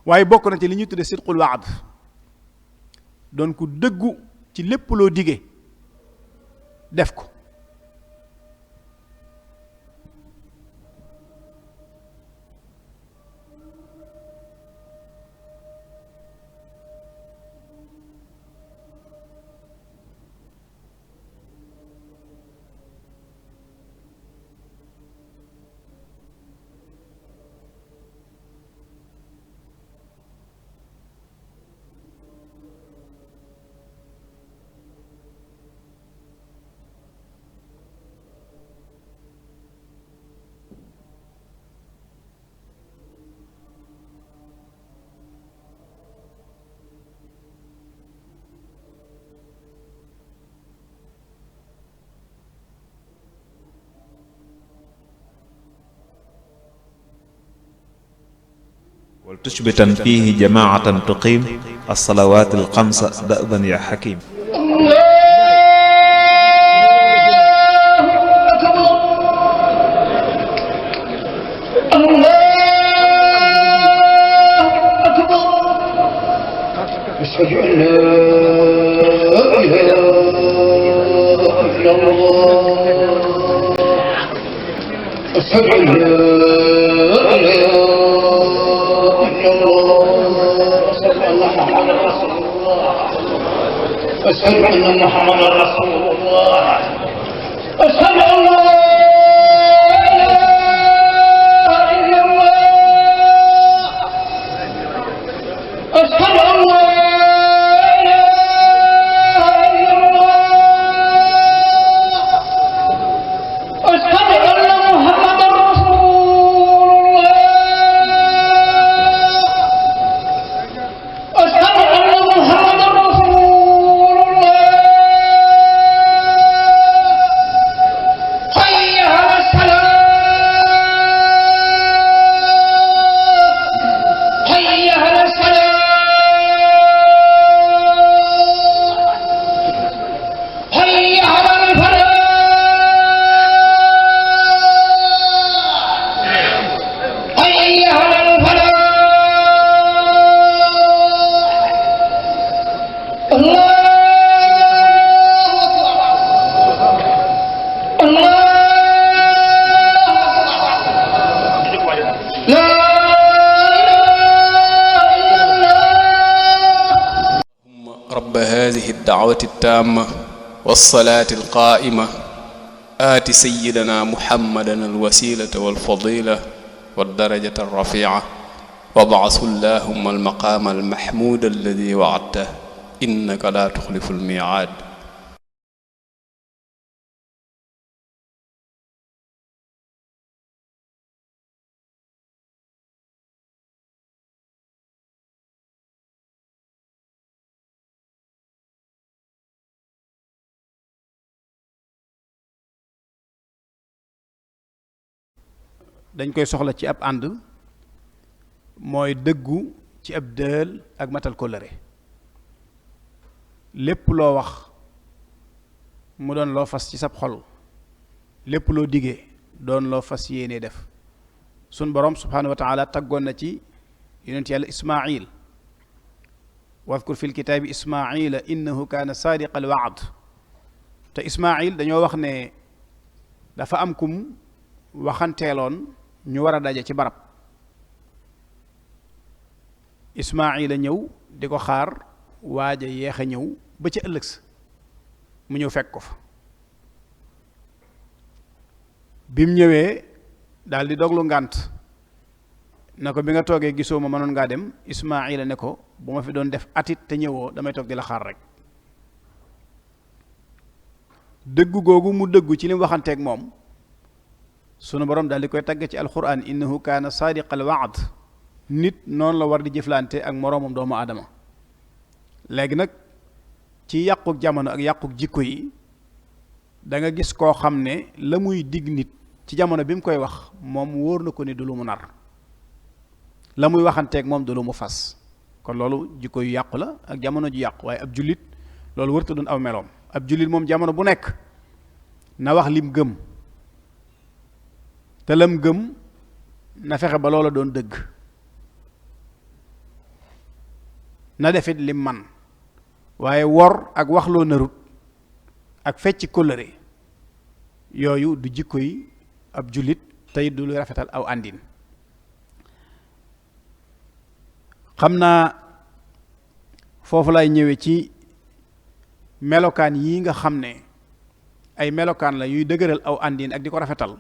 waaye bokk na ci li ñuy tudde sidqul waad doon ku dëggu ci lépp loo dige def ko ولتثبتا فيه جماعة تقيم الصلوات الخمس دأبا يا حكيم. أشهد أن لا إله إلا الله أشهد أن لا إله إلا الله أشهد أن محمدا رسول الله أشهد أن لا إله إلا الله أشهد أن لا هذه الدعوة التامة والصلاة القائمة آت سيدنا محمدا الوسيلة والفضيلة والدرجة الرفيعة وابعث اللهم المقام المحمود الذي وعدته إنك لا تخلف الميعاد. dañ koy soxla ci ab ànd mooy dëggu ci ab dël ak matal kóllëre lépp loo wax mu doon loo fas ci sab xol lépp loo digee doon loo fas yéene def sun borom subhanahu wa taala taggoon na ci yonent yàlla ismail wadkur fi lkitaabi ismaila innahu kaana saadiqa alwaad te ismail dañoo wax ne dafa am kum waxanteeloon ñu war a daje ci barab ismaila ñëw di ko xaar waaja yeex a ñëw ba ci ëllëg sa mu ñëw fekk ko fa bim ñëwee daal di doglu ngànt na ko bi nga toogee gisoo ma mënoon ngaa dem ismaila ne ko bu ma fi doon def atit te ñëwoo damay toog di la xaar rek dëggu googu mu dëggu ci li mu waxanteeg moom sunu borom daal di koy tagg ci alquran innahu kaana saadiqal waad. nit noonu la war di jëflante ak moroomam doomu aadama. léegi nag ci yàquk jamono ak yàquk jikko yi da nga gis koo xam ne la muy dig nit ci jamono bi mu koy wax moom wóor na ko ni du lu mu nar, la muy waxanteeg moom du lu mu fas. kon loolu jikko yu yàqu la ak jamono ju yàqu. waaye ab jullit loolu wërta doon aw meloom. ab jullit moom jamono bu nekk na wax lim gëm, te lam gëm na fexe ba loola doon dëgg, na defit lim man. waaye wor ak wax loo narut ak fecc kóllëre yooyu du jikko yi ab jullit tey du lu rafetal aw àndin. xam naa foofu lay ñëwee ci melokaan yi nga xam ne ay melokaan la yuy dëgëral aw àndin ak di ko rafetal.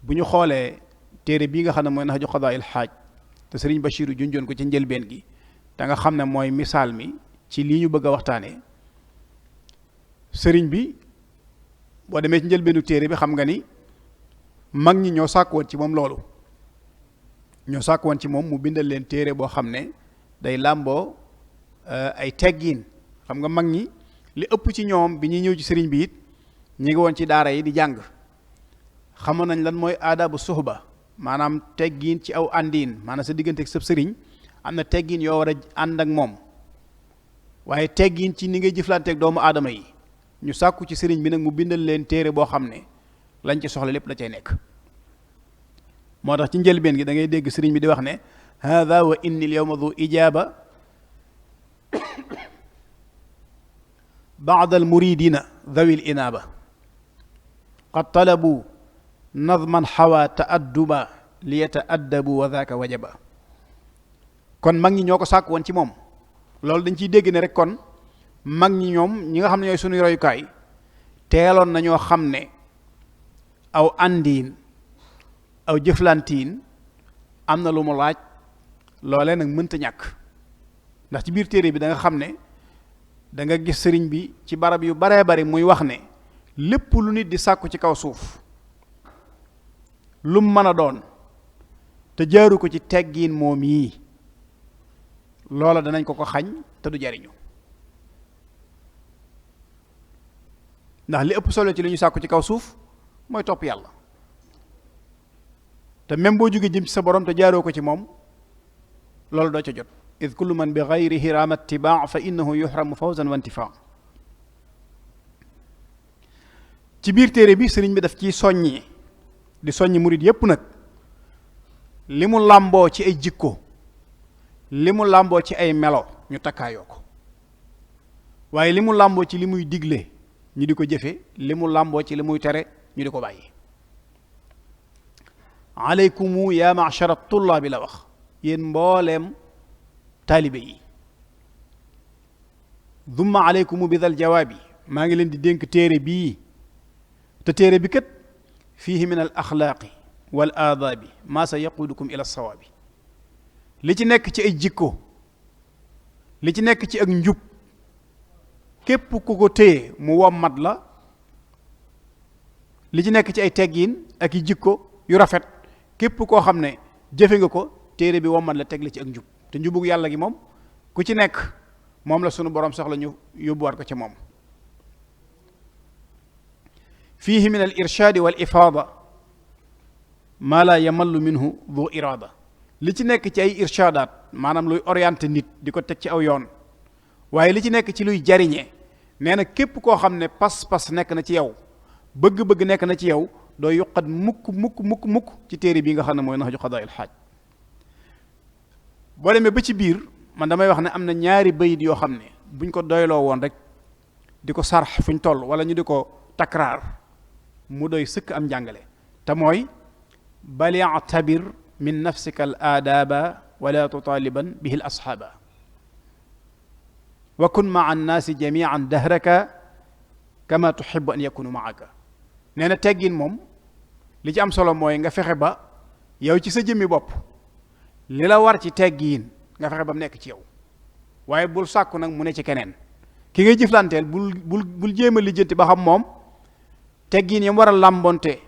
bu ñu xoolee téere bii nga xam ne mooy Nahju Qadaa'il Haaj te Sëriñ Bachiru junjoon ko ci njëlbeen gi, da nga xam ne mooy misaal mi ci lii ñu bëgg a waxtaanee. sëriñ bi boo demee ci njëlbeenu téere bi xam nga ni mag ñi ñoo sàkk woon ci moom loolu. ñoo sàkk woon ci moom mu bindal leen téere boo xam ne day làmboo ay teggiin. xam nga mag ñi li ëpp ci ñoom bi ñuy ñëw ci sëriñ bi it ñi ngi woon ci daara yi di jàng. xamoon nañ lan mooy aadabu suhba, maanaam teggiin ci aw àndiin, maanaam sa diggante ak sab sëriñ am na teggiin yoo war a ànd ak moom. waaye teggiin ci ni ngay jëflanteeg doomu aadama yi ñu sàkku ci sëriñ bi nag mu bindal leen téere boo xam ne lañ ci soxla lépp da cay nekk. moo tax ci njëlbeen gi da ngay dégg sëriñ bi di wax ne hada wa inni al yawma du ijaaba baad al muridina dhawi al inaaba qad talabu nadman xawa taadduba li yataaddabu wa dhaka wajaba. kon mag ñi ñoo ko sàkk woon ci moom. loolu dañ ciy dégg ne rek kon mag ñi ñoom ñi nga xam ne ñooy sunuy royukaay teeloon nañoo xam ne aw àndiin aw jëflantiin am na lu mu laaj. loolee nag mënta ñàkk, ndax ci biir téere bi da nga xam ne da nga gis sëriñ bi ci barab yu baree bari muy wax ne lépp lu nit di sàkku ci kaw suuf lum mën a doon te jaaru ko ci teggiin moom yii loola danañ ko xañ te du jariñu. ndax li ëpp solo ci li ñu sàkku ci kaw suuf mooy topp yàlla. te même boo jógee jëm ci sa borom te jaaroo ko ci moom loolu doo ca jot. id kullu man bi gayrihi raama ittibaa fa innahu yuhramu fawzan wa intifaa. ci biir téere bi sëriñ bi daf ciy soññi di soññi murit yépp nag li mu làmboo ci ay jikko, li mu làmboo ci ay melo ñu takkaayoo ko. waaye li mu làmboo ci li muy digle ñu di ko jëfe, li mu làmboo ci li muy tere ñu di ko bàyyi. aleykumu yaa ma'shara tullaabi la wax, yéen mbooleem taalibe yi. dumma aleykumu bi dal jawaabi, maa ngi leen di dénk téere bii. te téere bi kat fiihi min al axlaaqi wal aadaabi maa sa yaquudukum ila sawaabi. li ci nekk ci ay jikko, li ci nekk ci ak njub, képp ku ko téye mu wommat la. li ci nekk ci ay teggiin ak i jikko yu rafet, képp koo xam ne jëfe nga ko téere bi wommat la teg la ci ak njub. te njubug yàlla gi moom ku ci nekk moom la sunu borom soxla ñu yóbbuwaat ko ci moom. fiihi min al irshaadi wal ifaada maa laa yamallu minhu du iraada. li ci nekk ci ay irshaadaat maanaam luy orienté nit di ko teg ci aw yoon, waaye li ci nekk ci luy jariñe. nee na képp koo xam ne pas-pas nekk na ci yow, bëgg-bëgg nekk na ci yow, doo yuqat mukk ci téere bii nga xam ne mooy Nahju Qadaa'il Haaj. boo demee ba ci biir man damay wax ne am na ñaari bayit yoo xam ne buñ ko doyloo woon rek di ko sarx fuñ toll wala ñu di ko takraar mu doy sëkk am njàngale. te mooy bal ya'tabir min nafsika al aadaaba wala tutaaliban bihi al asxaaba wa kun maa annaasi jamian dahraka kama tuxibu an yakunu maaka. nee na teggin moom li ci am solo mooy nga fexe ba yow ci sa jëmmi bopp li la war ci teggiin nga fexe ba mu nekk ci yow, waaye bul sàkku nag mu ne ci keneen. ki ngay jëflanteel bul jéem a lijjanti ba xam moom teggiin yam war a làmbonte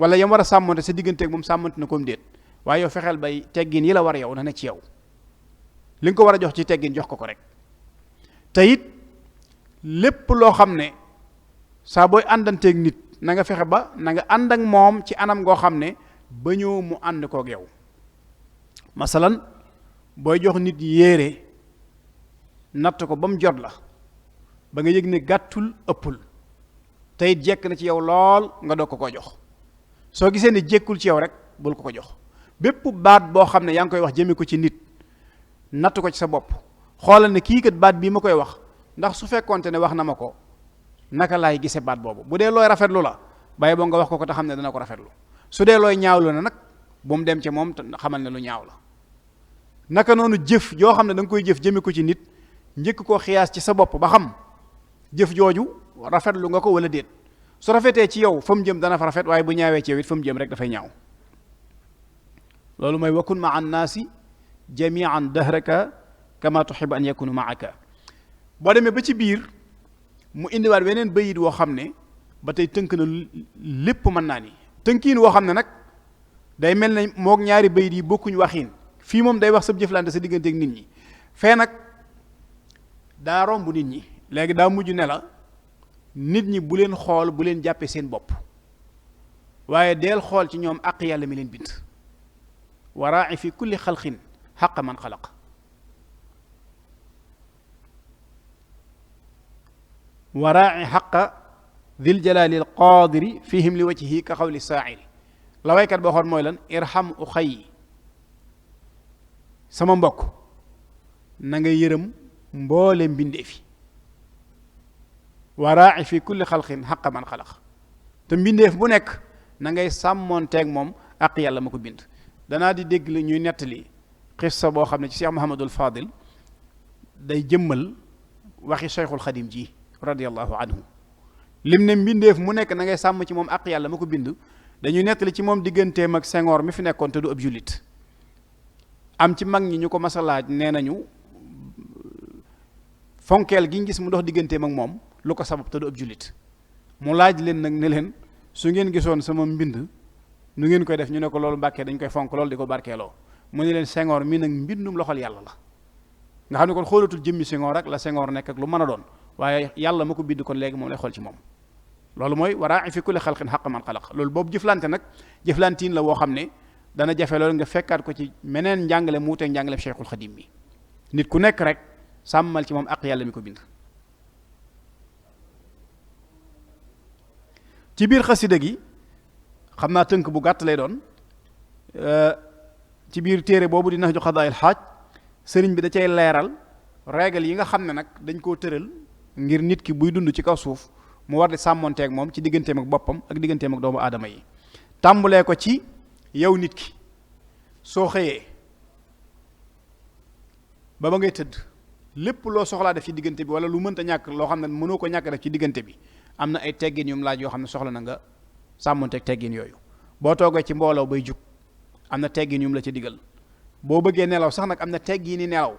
wala yam war a sàmmonte sa digganteeg moom sàmmante na comme déet waaye yow fexeel bay teggin yi la war yow na ne ci yow li nga ko war a jox ci teggin jox ko ko rek te it lépp loo xam ne saa booy àndanteeg nit na nga fexe ba na nga ànd ak moom ci anam goo xam ne ba ñëw mu ànd kook yow masalan booy jox nit yéere natt ko ba mu jot la ba nga yëg ne gàttul ëppul te it jekk na ci yow lool nga doog ko ko jox soo gisee ne jekkul ci yow rek bul ko ko jox bépp baat boo xam ne yaa ngi koy wax jëme ko ci nit natt ko ci sa bopp xoolal ne kii kat baat bii ma koy wax ndax su fekkoonte ne wax na ma ko naka laay gisee baat boobu bu dee looy rafetlu la bàyyi boo nga wax ko ko te xam ne dana ko rafetlu su dee looy ñaawlu na nag bu mu dem ci moom te xamal ne lu ñaaw la naka noonu jëf joo xam ne da nga koy jëf jëme ko ci nit njëkk koo xiyaas ci sa bopp ba xam jëf jooju rafetlu nga ko wala déet su rafetee ci yow fa mu jëm dana fa rafet waaye bu ñaawee ci yow it fa mu jëm rek dafay ñaaw loolu mooy wakun ma an naasi jamian dahraka kama tuhibu an yakunu maaka boo demee ba ci biir mu indiwaat weneen bayit woo xam ne ba tey tënk na lépp mën naa ni tënkiin woo xam ne nag day mel ne moog ñaari bayit yi bokkuñ waxiin fii moom day wax sa jëflante sa digganteeg nit ñi fee nag daa romb nit ñi léegi daa mujj ne la nit ñi bu leen xool bu leen jàppee seen bopp waaye deel xool ci ñoom àq yàlla mi leen bind waraa'i fi kulli xalqin xaqa man xalaq waraa'i xaqa dil jalaali al qaadiri fihim li wajhihi ka xawli saairi la waykat boo xoon mooy lan irham u xay sama mbokk na nga yërëm mboole mbindeefi waraa'i fi kulli xalqin xaqa man xalaq te mbindeef bu nekk na ngay sàmmoonteeg moom ak yàlla ma ko bind danaa di dégg la ñuy nettali xissa boo xam ne ci Cheikh Mouhamadul Fadil day jëmmal waxi Cheikhul Xadim ji radiyallahu anhu lim ne mbindeef mu nekk na ngay sàmm ci moom ak yàlla ma ko bind dañuy nettali ci moom digganteem ak Senghor mi fi nekkoon te du ab jullit am ci mag ñi ñu ko masalaaj nee nañu fonkeel gi ñu gis mu dox digganteem ak moom lu ko sabab te du ab jullit mu laaj leen nag ne leen su ngeen gisoon sama mbind nu ngeen koy def ñu ne ko loolu mbàkkee dañ koy fonk loolu di ko barkeeloo mu ne leen Senghor mii nag mbindum loxol yàlla la nga xam ne kon xoolatul jëmmi Senghor rek la Senghor nekk ak lu mën a doon waaye yàlla ma ko bind kon léegi moom lay xool ci moom loolu mooy waraa'i fi kulli xalqin xaqa man xalaq loolu boobu jëflante nag jëflantiin la woo xam ne dana jafe loolu nga fekkaat ko ci meneen njàngale mu wuteeg njàngale Cheikhul Xadim mi nit ku nekk rek sàmmal ci moom ak yàlla mi ko bind ci biir xasida gi xam naa tënk bu gàtt lay doon ci biir téere boobu di Nahju Qadaa'il Haaj sëriñ bi da cay leeral règle yi nga xam ne nag dañ koo tëral ngir nit ki buy dund ci kaw suuf mu war di sàmmonteeg moom ci digganteem ak boppam ak digganteem ak doomu aadama yi tàmbulee ko ci yow nit ki soo xëyee ba ngay tëdd lépp loo soxlaa def ci diggante bi wala lu mënta ñàkk loo xam ne mënoo ko ñàkk def ci diggante bi am na ay teggin yum laaj yoo xam ne soxla na nga sàmmonteeg teggin yooyu boo toogee ci mbooloo bay jug am na teggin yum la ci digal boo bëggee nelaw sax nag am na teggini nelaw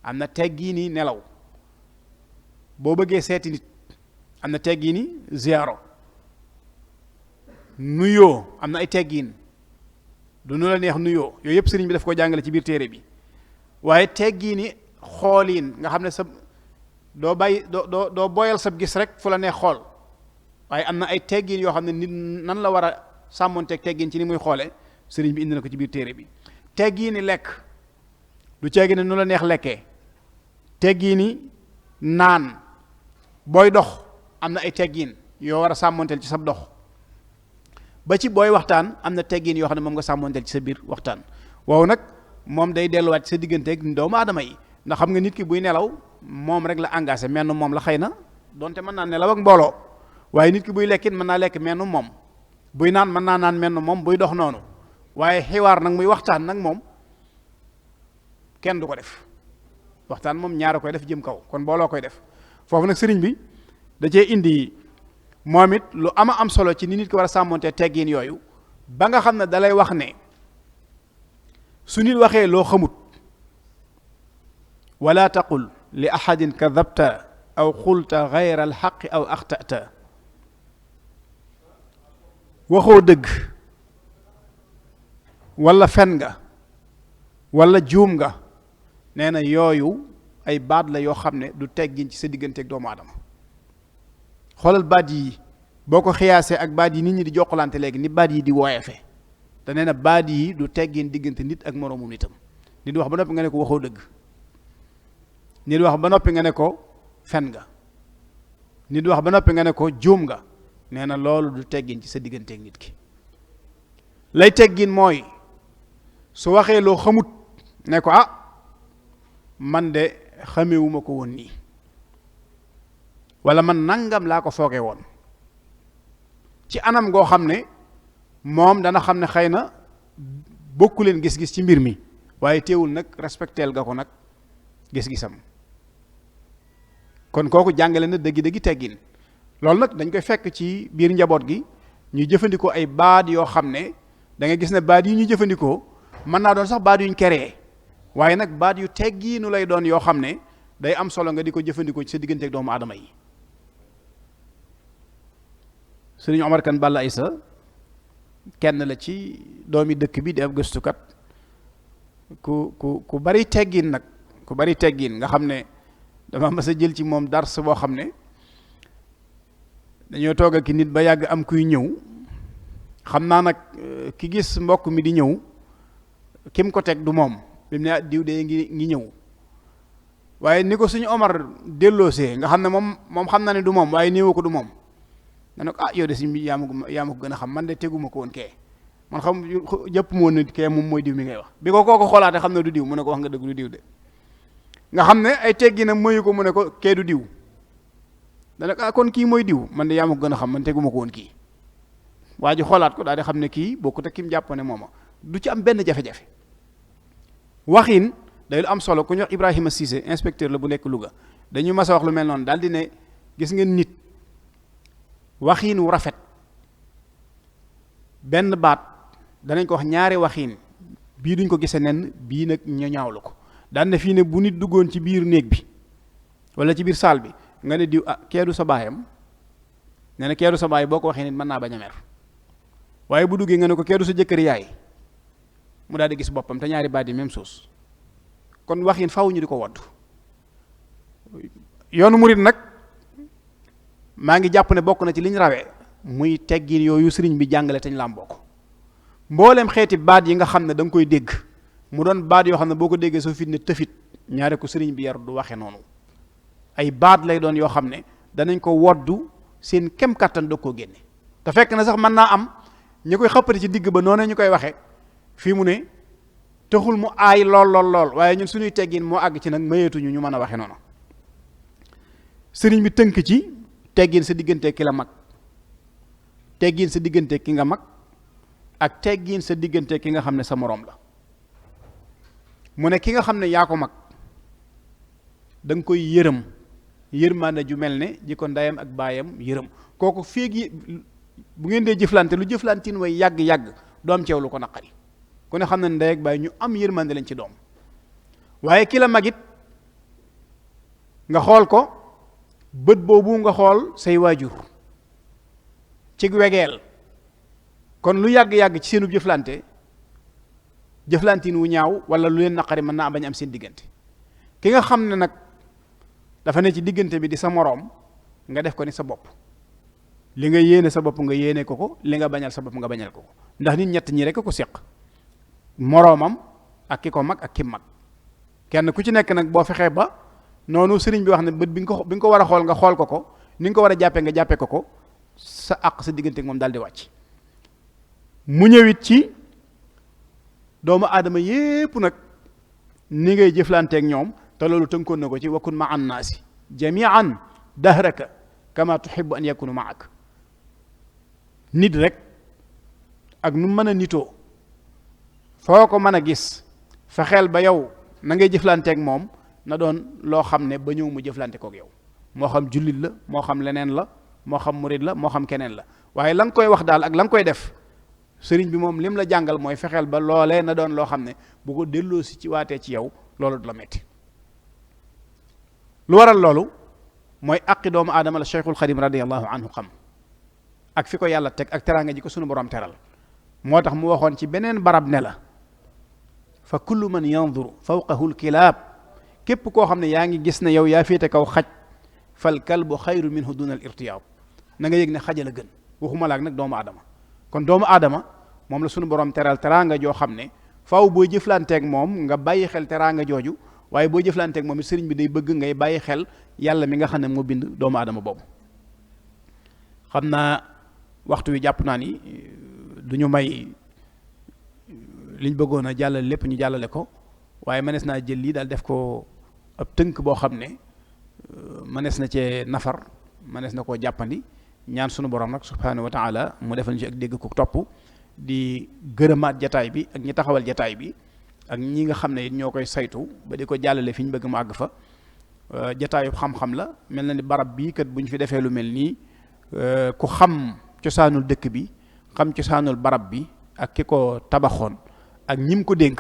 am na teggini nelaw boo bëggee seeti nit am na teggini ziyaaro nuyoo am na ay teggin du nu la neex nuyoo yooyu yëpp sëriñ bi daf ko jàngale ci biir téere bi waaye teggini xooliin nga xam ne sa doo bàyyi doo boyal sab gis rek fu la neex xool waaye am na ay teggin yoo xam ne nit nan la war a sàmmonteeg teggin ci ni muy xoole sëriñ bi indi na ko ci biir téere bi teggini lekk du ceegi ne nu la neex lekkee teggini naan booy dox am na ay teggin yoo war a sàmmonteel ci sab dox ba ci booy waxtaan am na teggin yoo xam ne moom nga sàmmonteel ci sa biir waxtaan waaw nag moom day delluwaat ci sa digganteeg doomu aadama yi ndax xam nga nit ki buy nelaw moom rek la engagé menn moom la xëy na donte mën naa nelaw ak mbooloo waaye nit ki buy lekkit mën naa lekk menn moom buy naan mën naa naan menn moom buy dox noonu waaye xiwaar nag muy waxtaan nag moom kenn du ko def waxtaan moom ñaara koy def jëm kaw kon mbooloo koy def foofu nag sëriñ bi da cee indi moom it lu ama am solo ci ni nit ki war a sàmmontee teggin yooyu ba nga xam ne dalay wax ne su nit waxee loo xamut wala taqul li ahadin kadabta aw xulta gayra alxaqi aw axtata waxoo dëgg walla fen nga walla juum nga nee na yooyu ay baat la yoo xam ne du teggin ci sa digganteeg doomu aadama. xoolal baat yi boo ko xiyaasee ak baat yi nit ñi di jokkalante léegi ni baat yi di woyefe te nee na baat yi du teggin diggante nit ak moroomu nitam. nit wax ba noppi nga ne ko waxoo dëgg, nit wax ba noppi nga ne ko fen nga, nit wax ba noppi nga ne ko juum nga, nee na loolu du teggin ci sa digganteeg nit ki. lay teggin mooy su waxee loo xamut ne ko ah man de xamewuma ko woon nii, walla man nangam laa ko fooge woon, ci anam goo xam ne moom dana xam ne xëy na bokku leen gis-gis ci mbir mi, waaye teewul nag respecteel nga ko nag gis-gisam. kon kooku jàngale na dëggi-dëggi teggin. loolu nag dañ koy fekk ci biir njaboot gi ñu jëfandikoo ay baat yoo xam ne da nga gis ne baat yi ñu jëfandikoo mën naa doon sax baat yuñ keree, waaye nag baat yu teggiinu lay doon yoo xam ne day am solo nga di ko jëfandikoo ci sa digganteeg doomu aadama yi. Sëriñ Omar Kan Balla Aysa kenn la ci doomi dëkk bi di ab gëstukat ku bari teggin nag, ku bari teggin nga xam ne dama mas a jël ci moom dars boo xam ne dañoo toog ak nit ba yàgg am kuy ñëw, xam naa nag ki gis mbokk mi di ñëw kim ko teg du moom, bi mu ne diw de ngi ñëw, waaye ni ko suñu Omar delloosee nga xam ne moom xam na ne du moom waaye néewu ko du moom, nga ne ko yow de si yaa ma ko gën a xam, man de teguma ko woon kee, man xam jëpp moo ne kee moom mooy diw mi ngay wax. bi ko kooku xoolaate xam ne du diw mu ne ko wax nga dëgg du diw de, nga xam ne ay tegginam mooyu ko mu ne ko kee du diw, dana ko kon kii mooy diw, man de yaa ma ko gën a xam, man teguma ko woon kii. waa ji xoolaat ko daal di xam ne kii bokkut ak ki mu jàpp ne mooma, du ci am benn jafe-jafe. waxin day lu am solo. ku ñu wax Ibrahima Cissé inspecteur la bu nekk Louga, dañuy mas a wax lu mel noonu daal di ne gis ngeen nit waxin wu rafet benn baat danañ ko wax ñaari waxin, bii duñ ko gisee nen, bii nag ñu ñaawlu ko. daan na fii ne bu nit duggoon ci biir néeg bi wala ci biir saal bi nga ne diw keedu sa baayam, nee na keedu sa baay boo ko waxee nit mën naa bañ a mer, waaye bu duggee nga ne ko keedu sa jëkkër yaay mu daal di gis boppam, te ñaari baat yi même chose. kon waxin faw ñu di ko wodd. yoonu murit nag maa ngi jàpp ne bokk na ci liñ rawee muy teggin yooyu sëriñ bi jàngale te ñu làmboo ko. mbooleem xeeti baat yi nga xam ne da nga koy dégg mu doon baat yoo xam ne boo ko déggee soo fit ne tëfit, ñaare ko sëriñ bi yar du waxe noonu. ay baat lay doon yoo xam ne danañ ko woddu seen kem kàttan doog koo génne, te fekk na sax mën naa am ñi koy xëppati ci digg ba noonu ñu koy waxe fii mu ne taxul mu aay lool waaye ñun suñuy teggin moo àgg ci nag mayeetuñu ñu mën a waxe noonu. sëriñ bi tënk ci teggin sa diggante ki la mag, teggin sa diggante ki nga mag, ak teggin sa diggante ki nga xam ne sa moroom la. mu ne ki nga xam ne yaa ko mag da nga koy yërëm yërmaande ju mel ne ji ko ndeyam ak baayam yërëm. kooku féeg bu ngeen dee jëflante lu jëflantin way yàgg-yàgg doom ceew lu ko naqari, ku ne xam ne ndey ak baay ñu am yërmande lañ ci doom. waaye ki la magit nga xool ko bët boobu nga xool say waajur ci wegeel, kon lu yàgg-yàgg ci seenu jëflantin wu ñaaw wala lu leen naqari mën naa bañ am seen diggante. ki nga xam ne nag dafa ne ci diggante bi di sa moroom nga def ko ni sa bopp, li nga yéene sa bopp nga yéene ko, li nga bañal sa bopp nga bañal ko, ndax nit ñett ñi rek ko séq, moroomam ak ki ko mag ak ki mag. kenn ku ci nekk nag boo fexee ba noonu sëriñ bi wax ne bët bi nga ko war a xool nga xool ko ni nga ko war a jàppee nga jàppee ko sa àq sa diggante ak moom daal di wàcc. mu ñëwit ci doomu aadama yépp nag ni ngay jëflanteek ñoom, te loolu tënkoon na ko ci wakun ma an naasi jamian dahraka kama tuhibbu an yakunu maak. nit rek ak nu mën a nitoo foo ko mën a gis fexeel ba yow na ngay jëflanteek moom na doon loo xam ne ba ñëw mu jëflante kook yow, moo xam jullit la, moo xam leneen la, moo xam murid la, moo xam keneen la. waaye la nga koy wax daal ak la nga koy def sëriñ bi moom lim la jàngal mooy fexeel ba loolee na doon loo xam ne bu ko delloo si ci waatee ci yow loolu du la metti. lu waral loolu mooy aqi doomu aadama la Cheikhul Xadim radiyallahu anhu xam. ak fi ko yàlla teg ak teraanga ji ko sunu borom teral moo tax mu waxoon ci beneen barab ne la fa kullu man yanzuru fawqahu lkilaab képp koo xam ne yaa ngi gis ne yow yaa féete kaw xaj fal kalbu xayru minhu duna al irtiyaab na nga yëg ne xaja la gën waxuma laak nag doomu aadama kon doomu aadama moom la sunu borom teral teraanga joo xam ne faaw booy jëflanteeg moom nga bàyyi xel teraanga jooju waaye booy jëflanteeg moom it sëriñ bi day bëgg ngay bàyyi xel yàlla mi nga xam ne moo bind doomu aadama boobu. xam naa waxtu wi jàpp naa ni du ñu may liñ bëggoon a jàllale lépp ñu jàllale ko waaye mënees naa jël lii daal def ko ab tënk boo xam ne mënees na cee nafar mënees na koo jàppandi ñaan sunu borom nag subhaanahu wa taala mu defal ñu ci ak dégg ko topp di gërëmaat jataay bi ak ñi taxawal jataay bi ak ñi nga xam ne it ñoo koy saytu ba di ko jàllale fi ñu bëgg mu àgg fa jataayu xam-xam la mel na ni barab bii kat bu ñu fi defee lu mel nii ku xam cosaanul dëkk bi xam cosaanul barab bi ak ki ko tabaxoon ak ñim ko dénk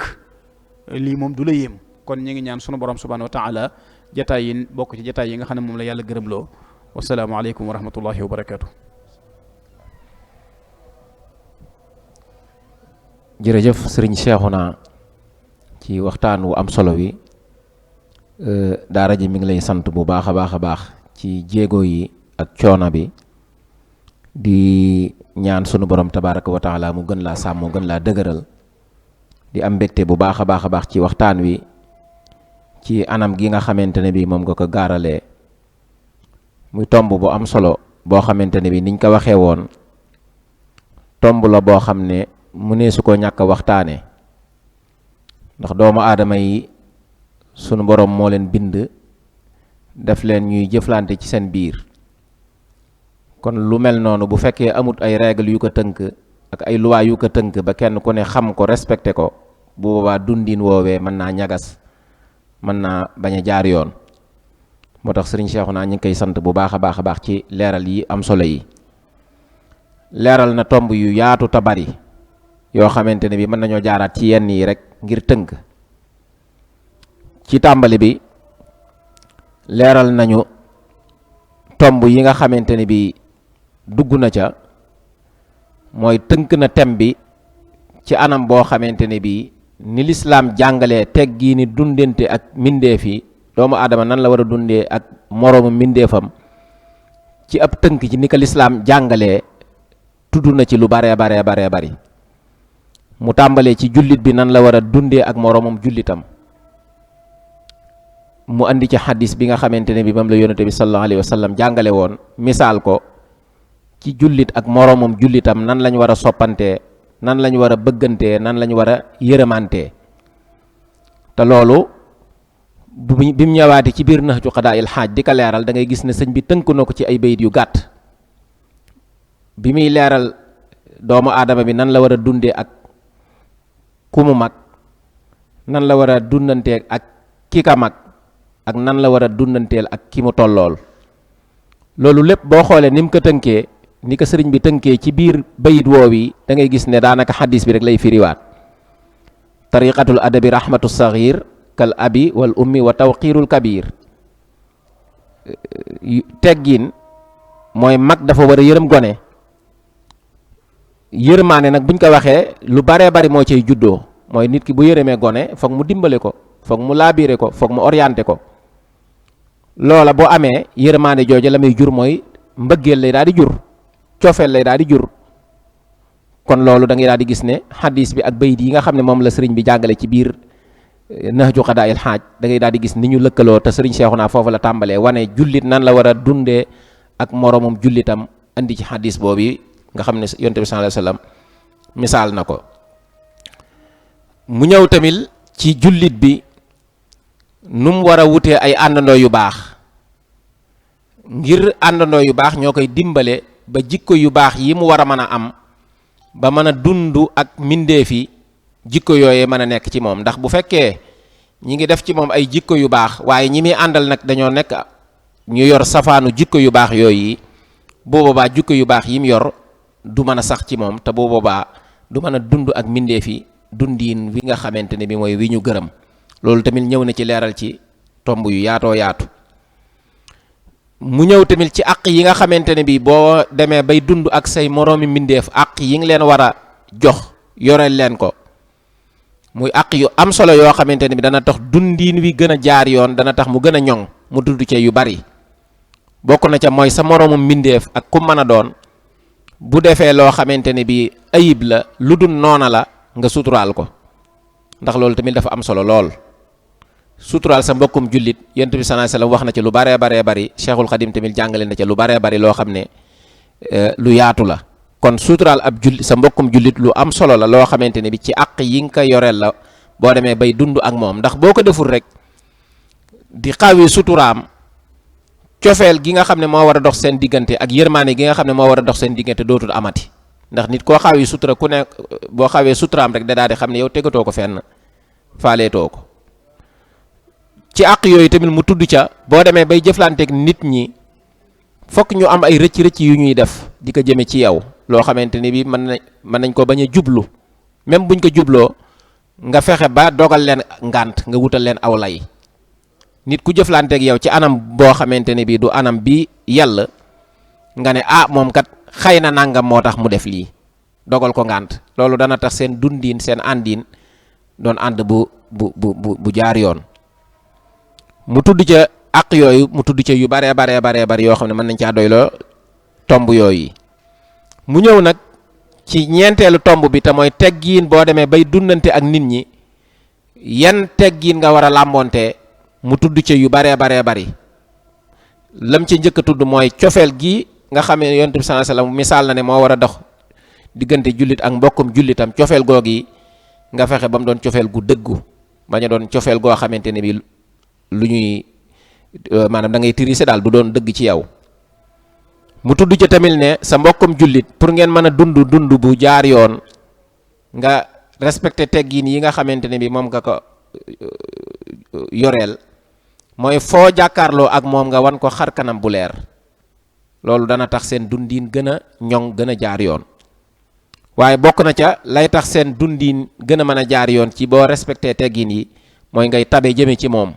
lii moom du la yéem kon ñu ngi ñaan sunu borom subhaanahu wa taala jataay yi bokk ci jataay yi nga xam ne moom la yàlla gërëmloo wasalaamu aleykum wa rahmatullahi wa barakaatu. jërëjëf sëriñ Cheikhouna ci waxtaan wu am solo wi daara ji mi ngi lay sant bu baax a baax a baax ci jéego yi ak coono bi di ñaan sunu borom tabaraka wa taala mu gën laa sàmm gën laa dëgëral di am mbégte bu baax a baax ci waxtaan wi ci anam gi nga xamante ne bi moom nga ko gaaralee muy tomb bu am solo boo xamante ne bi niñ ko waxee woon tomb la boo xam ne mu ne su ko ñàkk a waxtaane ndax doomu aadama yi sunu borom moo leen bind def leen ñuy jëflante ci seen biir kon lu mel noonu bu fekkee amut ay règle yu ko tënk ak ay loi yu ko tënk ba kenn ku ne xam ko respecté ko bu boobaa dundin woowee mën naa ñagas mën naa bañ a jaar yoon moo tax sëriñ Cheikhouna ñu ngi koy sant bu baax a baax ci leeral yi am solo yi leeral na tomb yu yaatu ta bari yoo xamante ne bi mën nañoo jaaraat ci yenn yi rek ngir tënk ci tàmbali bi leeral nañu tomb yi nga xamante ne bi dugg na ca mooy tënk na thème bi ci anam boo xamante ne bi ni lislaam jàngalee teggi ni dundente ak mbindeef yi doomu aadama nan la war a dundee ak moroomu mbindeefam ci ab tënk ci ni ko lislaam jàngalee tudd na ci lu baree bari mu tàmbalee ci jullit bi nan la war a dundee ak moroomam jullitam mu andi ci xadis bi nga xamante ne bi moom la yonente bi sallallahu alayhi wa sallam jàngale woon misaal ko ci jullit ak moroomam jullitam nan lañ war a soppantee nan lañ war a bëggantee nan lañ war a yërëmantee te loolu bi mu ñëwaatee ci biir Nahju Qadaa'il Haaj di ko leeral da ngay gis ne sëñ bi tënk na ko ci ay bayit yu gàtt bi muy leeral doomu aadama bi nan la war a dundee ak ku mu mag nan la war a dundantee ak ki ka mag ak nan la war a dundanteel ak ki mu tollool loolu lépp boo xoolee ni mu ko tënkee ni ko sëriñ bi tënkee ci biir bayit woowi da ngay gis ne daanaka xadis bi rek lay firiwaat tariqatul adabi rahmatu saghir kal abi wal ummi wa tawqirul kabir teggin mooy mag dafa war a yërëm gone yërmaane nag buñ ko waxee lu baree bari moo cay juddoo mooy nit ki bu yërëmee gone foog mu dimbale ko foog mu laabiire ko foog mu orienté ko loola boo amee yërmaane jooju la muy jur mooy mbëggeel lay daal di jur coofeel lay daal di jur kon loolu da ngay daal di gis ne xadis bi ak bayit yi nga xam ne moom la sëriñ bi jàngale ci biir Nahju Qadaa'il Haaj da ngay daal di gis ni ñu lëkkaloo te sëriñ Cheikhouna foofu la tàmbalee wane jullit nan la war a dundee ak moroomam jullitam andi ci xadis boobu nga xam ne yonent bi sallallahu alayhi wasallam misaal na ko mu ñëw tamit ci jullit bi nu mu war a wutee ay àndandoo yu baax ngir àndandoo yu baax ñoo koy dimbale ba jikko yu baax yi mu war a mën a am ba mën a dund ak mbindeef yi jikko yooyee mën a nekk ci moom ndax bu fekkee ñi ngi def ci moom ay jikko yu baax waaye ñi muy àndal nag dañoo nekk ñu yor safaanu jikko yu baax yooyu bu boobaa jikko yu baax yi mu yor du mën a sax ci moom te bu boobaa du mën a dund ak mbindeef yi dundiin wi nga xamante ne bi mooy wi ñu gërëm loolu tamit ñëw na ci leeral ci tomb yu yaatoo yaatu mu ñëw tamit ci àq yi nga xamante ne bi boo demee bay dund ak say moroomi mbindeef àq yi nga leen war a jox yoreel leen ko muy àq yu am solo yoo xamante ne bi dana tax dundiin wi gën a jaar yoon, dana tax mu gën a ñoŋ. mu tudd ca yu bari bokk na ca mooy sa moroomu mbindeef ak ku mën a doon bu defee loo xamante ne bi ayib la lu dul noona la nga suturaal ko, ndax loolu tamit dafa am solo lool. suturaal sa mbokkum jullit yonent bi sallallahu alayhi wasallam wax na ci lu baree baree bari, Cheikhul Khadim tamit jàngale na ca lu baree bari loo xam ne lu yaatu la. kon suturaal ab jullit sa mbokkum jullit lu am solo la loo xamante ne bi ci àq yi nga ko yoreel la boo demee bay dund ak moom, ndax boo ko deful rek di xawi suturaam, cofeel gi nga xam ne moo war a dox seen diggante ak yërmaane gi nga xam ne moo war a dox seen diggante dootul amati. ndax nit koo xawi sutura ku ne boo xawee suturaam rek da daal di xam ne yow tegatoo ko fenn, faaleetoo ko. ci àq yooyu tamit mu tudd ca boo demee bay jëflanteeg nit ñi fokk ñu am ay rëcc-rëcc yu ñuy def di ko jëme ci yow, loo xamante ni bi mën nañ ko bañ a jublu, même buñ ko jubloo nga fexe ba dogal leen ngànt, nga wutal leen aw lay. nit ku jëflanteeg yow ci anam boo xamante ne bi du anam bi yàlla, nga ne moom kat xëy na nangam moo tax mu def lii, dogal ko ngànt. loolu dana tax seen dundiin seen àndiin doon ànd bu jaar yoon. mu tudd ca àq yooyu, mu tudd ca yu baree bari yoo xam ne mën nañ caa doyloo tomb yooyu. mu ñëw nag ci ñeenteelu tomb bi te mooy teggiin boo demee bay dundante ak nit ñi yan teggiin nga war a làmboonte. mu tudd ca yu baree bari lam ci njëkk a tudd mooy cofeel gi nga xam ne yonent bi sallallahu alayhi wasallam misaal na ne moo war a dox diggante jullit ak mbokkum jullitam. cofeel googi nga fexe ba mu doon cofeel gu dëggu, bañ a doon cofeel goo xamante ne bi lu ñuy maanaam da ngay tirise daal, du doon dëgg ci yow. mu tudd ca tamit ne sa mbokkum jullit pour ngeen mën a dund bu jaar yoon nga respecté teggiin yi nga xamante ne bi moom nga ko yoreel, mooy foo jàkkaarloo ak moom nga wan ko xar kanam bu leer. loolu dana tax seen dundiin gën a ñoŋ, gën a jaar yoon. waaye bokk na ca lay tax seen dundiin gën a mën a jaar yoon ci boo respecté teggiin yi mooy ngay tabe jëme ci moom,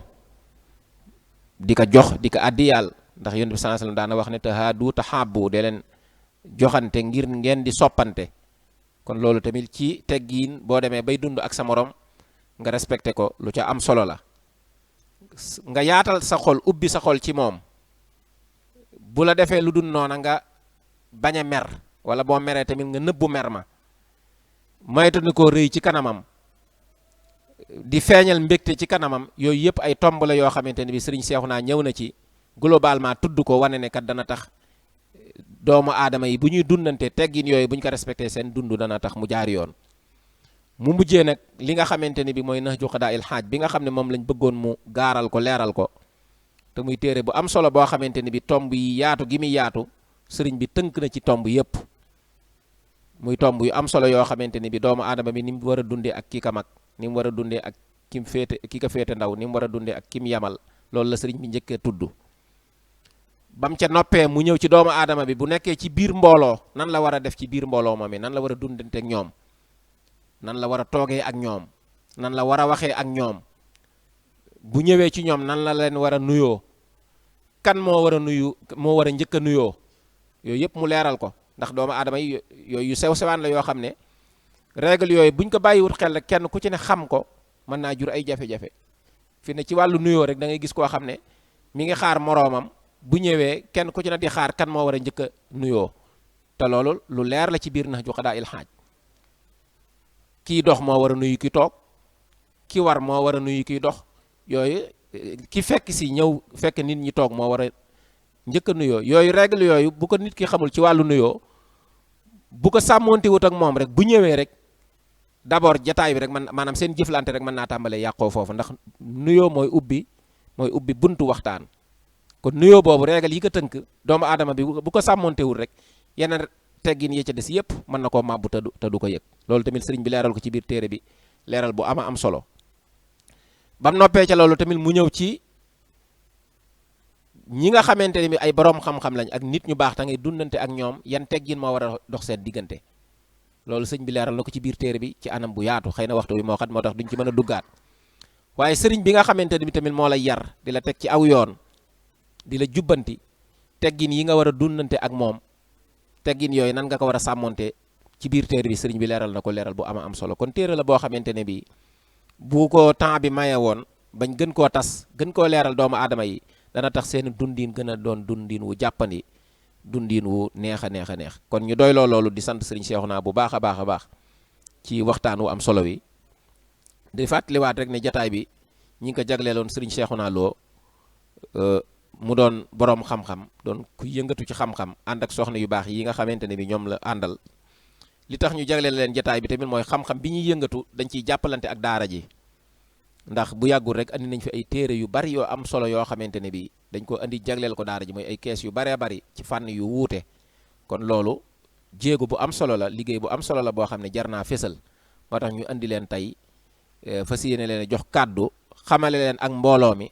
di ko jox, di ko addi yàlla. ndax yonent bi sallallahu alayhi wasallam daana wax ne tahaadu tahabbu, de leen joxante ngir ngeen di soppante. kon loolu tamit ci teggiin boo demee bay dund ak sa morom nga respecté ko, lu ca am solo la. nga yaatal sa xol, ubbi sa xol ci moom. bu la defee lu dul noona nga bañ a mer, wala boo meree tamit nga nëbbu mer ma. moytu ni koo rëy ci kanamam, di feeñal mbégte ci kanamam. yooyu yëpp ay tomb la yoo xamante ne bi Sëriñ Seexuna ñëw na ci globalement tudd ko, wane ne kat dana tax doomu aadama yi bu ñuy dundante teggin yooyu bu ñu ko respecté seen dund dana tax mu jaar yoon. mu mujjee nag li nga xamante ne bi mooy Nahju Qadaa'il Haaj bi nga xam ne moom lañ bëggoon mu gaaral ko, leeral ko, te muy téere bu am solo boo xamante ne bi tomb yi yaatu gi muy yaatu sëriñ bi tënk na ci tomb yëpp. muy tomb yu am solo yoo xamante ne bi doomu aadama bi ni mu war a dundee ak ki ka mag, ni mu war a dundee ak ki ka féete ndaw, ni mu war a dundee ak ki mu yamal. loolu la sëriñ bi njëkkee tudd. bam ca noppee mu ñëw ci doomu aadama bi bu nekkee ci biir mbooloo nan la war a def ci biir mbooloo moom mi, nan la war a dundante ak ñoom, nan la war a toogee ak ñoom, nan la war a waxee ak ñoom. bu ñëwee ci ñoom nan la leen war a nuyoo, kan moo war a nuyu, moo war a njëkk a nuyoo. yooyu yëpp mu leeral ko, ndax doomu aadama yi yooyu sew sewaan la yoo xam ne règle yooyu buñ ko bàyyiwut xel rek kenn ku ci ne xam ko mën naa jur ay jafe-jafe. fi ne ci wàllu nuyoo rek da ngay gis koo xam ne mi ngi xaar moroomam, bu ñëwee kenn ku ci ne di xaar kan moo war a njëkk a nuyoo. te loolu lu leer la ci biir Nahju Qadaa'il Haaj. kii dox moo war a nuyu ki toog, ki war moo war a nuyu kiy dox. yooyu ki fekk si ñëw fekk nit ñi toog moo war a njëkk a nuyoo. yooyu règle yooyu bu ko nit ki xamul ci wàllu nuyoo, bu ko sàmmoonte wut ak moom rek bu ñëwee rek d'abord jataay bi rek maanaam seen jëflante rek mën naa tàmbalee yàqoo foofu, ndax nuyoo mooy ubbi buntu waxtaan. kon nuyoo boobu règle yi ko tënk doomu aadama bi bu ko sàmmoonte wut rek yeneen teggin yi ca des yëpp mën na koo màbbu te du ko yëg. loolu tamit sëriñ bi leeral ko ci biir téere bi, leeral bu ama am solo. bam noppee ca loolu tamit mu ñëw ci ñi nga xamante ne bi ay boroom xam-xam lañ ak nit ñu baax ta ngay dundante ak ñoom, yan teggin moo war a dox seen diggante. loolu sëñ bi leeral na ko ci biir téere bi ci anam bu yaatu, xëy na waxtu bi moo xat moo tax duñ ci mën a duggaat. waaye sëriñ bi nga xamante ne bi tamit moo lay yar, di la teg ci aw yoon, di la jubbanti, teggin yi nga war a dundante ak moom teggin yooyu nan nga ko war a sàmmonte ci biir téere bi sëriñ bi leeral na ko leeral bu ama am solo kon téere la boo xamante ne bi bu ko temps bi maye woon bañ gën koo tas gën koo leeral doomu aadama yi dana tax seen dundin gën a doon dundin wu jàppandi dundin wu neex a neex a neex kon ñu doy loolu di sant sëriñ Cheikhouna bu baax a baax a baax ci waxtaan wu am solo wi di fàttaliwaat rek ne jataay bi ñi ngi ko jagleeloon sëriñ Cheikhouna Lo mu doon boroom xam-xam doon ku yëngatu ci xam-xam ànd ak soxna yu baax yi nga xamante ne bi ñoom la àndal li tax ñu jagleel leen jataay bi tamit mooy xam-xam bi ñuy yëngatu dañ ciy jàppalante ak daara ji ndax bu yàggul rek andi nañ fi ay téere yu bari yoo am solo yoo xamante ne bi dañ ko andi jagleel ko daara ji mooy ay kees yu baree bari ci fànn yu wuute kon loolu jéego bu am solo la liggéey bu am solo la boo xam ne jar naa fésal moo tax ñu andi leen tey fas yéene leen jox kàddu xamale leen ak mbooloo mi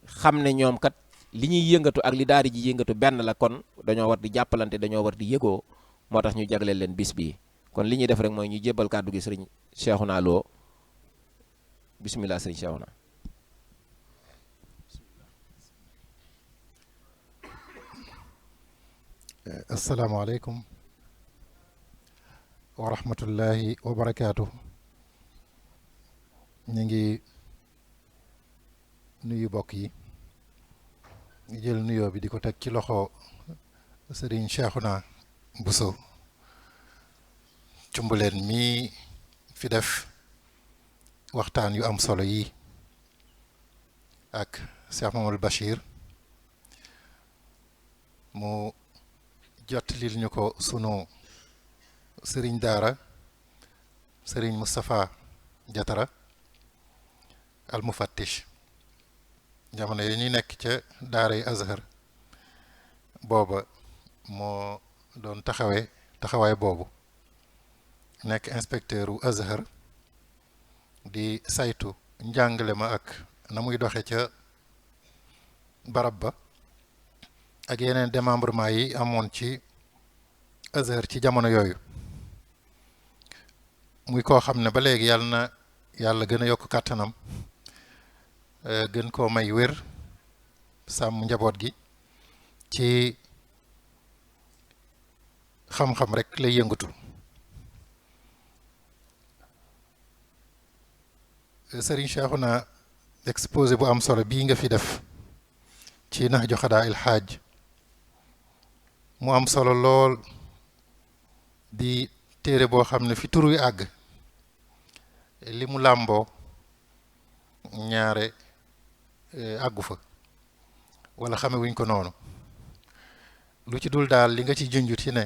xam ne ñoom kat li ñuy yëngatu ak li daara ji yëngatu benn la kon dañoo war di jàppalante dañoo war di yëgoo moo tax ñu jagleel leen bis bii kon li ñuy def rek mooy ñu jébbal kàddu gi sëriñ Cheikhouna Lo bismillah sëriñ Cheikhouna. asalaamaaleykum wa rahmatullahi wa barakaatu. ñu ngi nuyu bokk yi ñu jël nuyoo bi di ko teg ci loxo sëriñ Cheikhouna Bousso Cumbuleen mii fi def waxtaan yu am solo yi ak Cheikh Mamadou Bachir mu jottalil ñu ko sunu sëriñ daara sëriñ Moustapha Jatara al mufattish jamono yi ñuy nekk ca daara yi Azhar booba moo doon taxawaay boobu nekk inspecteur u Azhar di saytu njàngale ma ak na muy doxe ca barab ba ak yeneen démembrement yi amoon ci Azhar ci jamono yooyu muy koo xam ne ba léegi yàlla gën a yokk kàttanam gën koo may wér sàmm njaboot gi ci xam-xam rek lay yëngatu Serigne Cheikhouna exposé bu am solo bii nga fi def ci Nahju Xadaa il Xaaj mu am solo lool di téere boo xam ne fi tur wi àgg li mu làmboo ñaare àggu fa wala xame wuñ ko noonu lu ci dul daal li nga ci junjut ci ne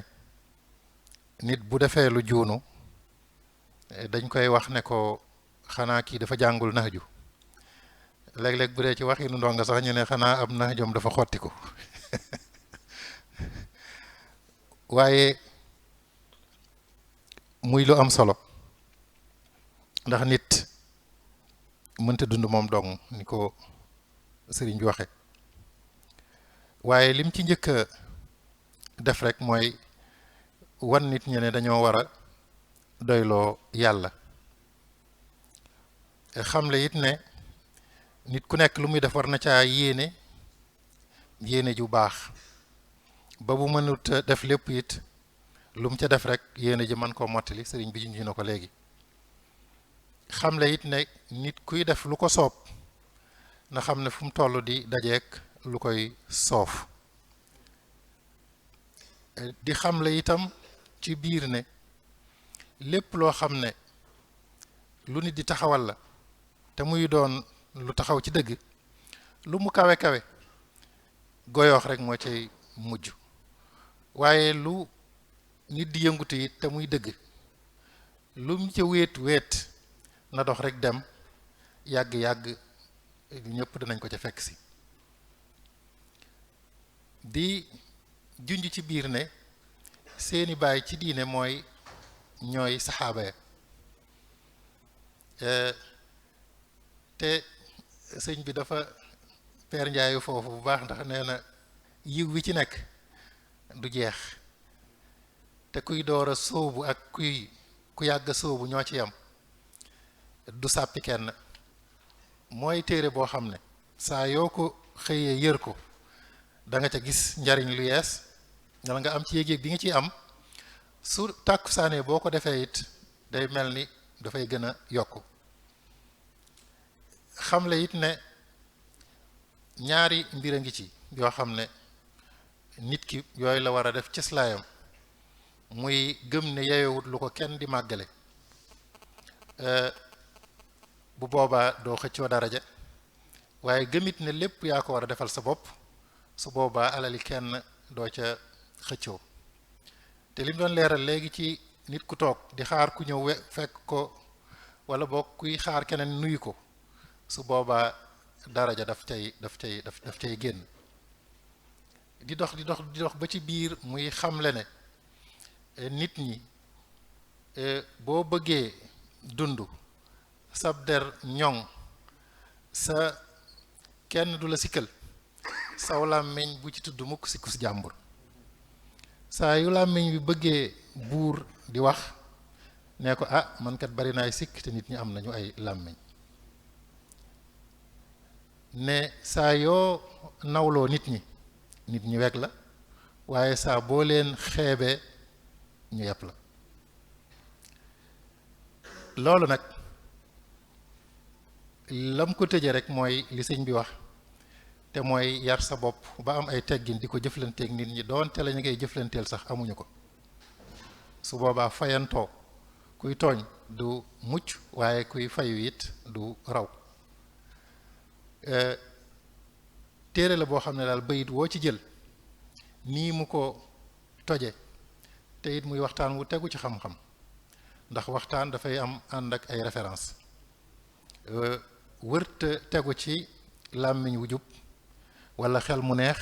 nit bu defee lu juunu dañ koy wax ne ko xanaa kii dafa jàngul naxju léeg-léeg bu dee ci waxinu ndonga sax ñu ne xanaa ab naxjom dafa xotti ko waaye muy lu am solo ndax nit mënta dund moom dong ni ko sëriñ bi waxe waaye lim ci njëkk a def rek mooy wan nit ñi ne dañoo war a doyloo yàlla xamle it ne nit ku nekk lu muy def war na caa yéene ju baax ba bu mënut def lépp it lu mu ca def rek yéene ji mën koo mottali sëriñ bi junj na ko léegi xamle it ne nit kuy def lu ko soob na xam ne fu mu toll di dajeek lu koy soof di xamle itam ci biir ne lépp loo xam ne lu nit di taxawal la te muy doon lu taxaw ci dëgg lu mu kawe goyoox rek moo cay mujj waaye lu nit di yëngutu it te muy dëgg lu mu ca wéet na dox rek dem yàgg ñëpp dinañ ko ca fekk si di junj ci biir ne seeni baay ci diine ñooy saxaaba ya te sëñ bi dafa peer njaayu foofu bu baax ndax nee na yiw wi ci nekk du jeex te kuy door a sóobu ak ku yàgg a sóobu ñoo ci yam du sàppi kenn mooy téere boo xam ne saa yoo ko xëyee yër ko da nga ca gis njariñ lu yees wala nga am ci yéeg-yéeg bi nga ciy am su tàkkusaanee boo ko defee it day mel ni dafay gën a yokku xamle it ne ñaari mbir a ngi ci yoo xam ne nit ki yooyu la war a def cëslaayam muy gëm ne yeyowut lu ko kenn di màggale bu boobaa doo xëccoo daraja waaye gëmit ne lépp yaa ko war a defal sa bopp su boobaa alali kenn doo ca xëccoo te li mu doon leeral léegi ci nit ku toog di xaar ku ñëw fekk ko wala boog kuy xaar keneen nuyu ko su boobaa daraja daf cay génn di dox ba ci biir muy xamle ne nit ñi boo bëggee dund sab der ñoŋ sa kenn du la sikkal saw làmmiñ bu ci tudd mukk sikkus jàmbur saa yu làmmiñ bi bëggee buur di wax nee ko ah man kat bari naay sikk te nit ñi am nañu ay làmmiñ ne saa yoo nawloo nit ñi weg la waaye saa boo leen xeebee ñu yepp la loolu nag lam ko tëje rek mooy li sëñ bi wax te mooy yar sa bopp ba am ay teggin di ko jëflanteeg nit ñi doonte la ñu ngay jëflanteel sax amuñu ko su boobaa fayantoo kuy tooñ du mucc waaye kuy fayu it du raw téere la boo xam ne daal bayit woo ci jël nii mu ko toje te it muy waxtaan wu tegu ci xam-xam ndax waxtaan dafay am ànd ak ay référence wërta tegu ci làmmiñ wu jub walla xel mu neex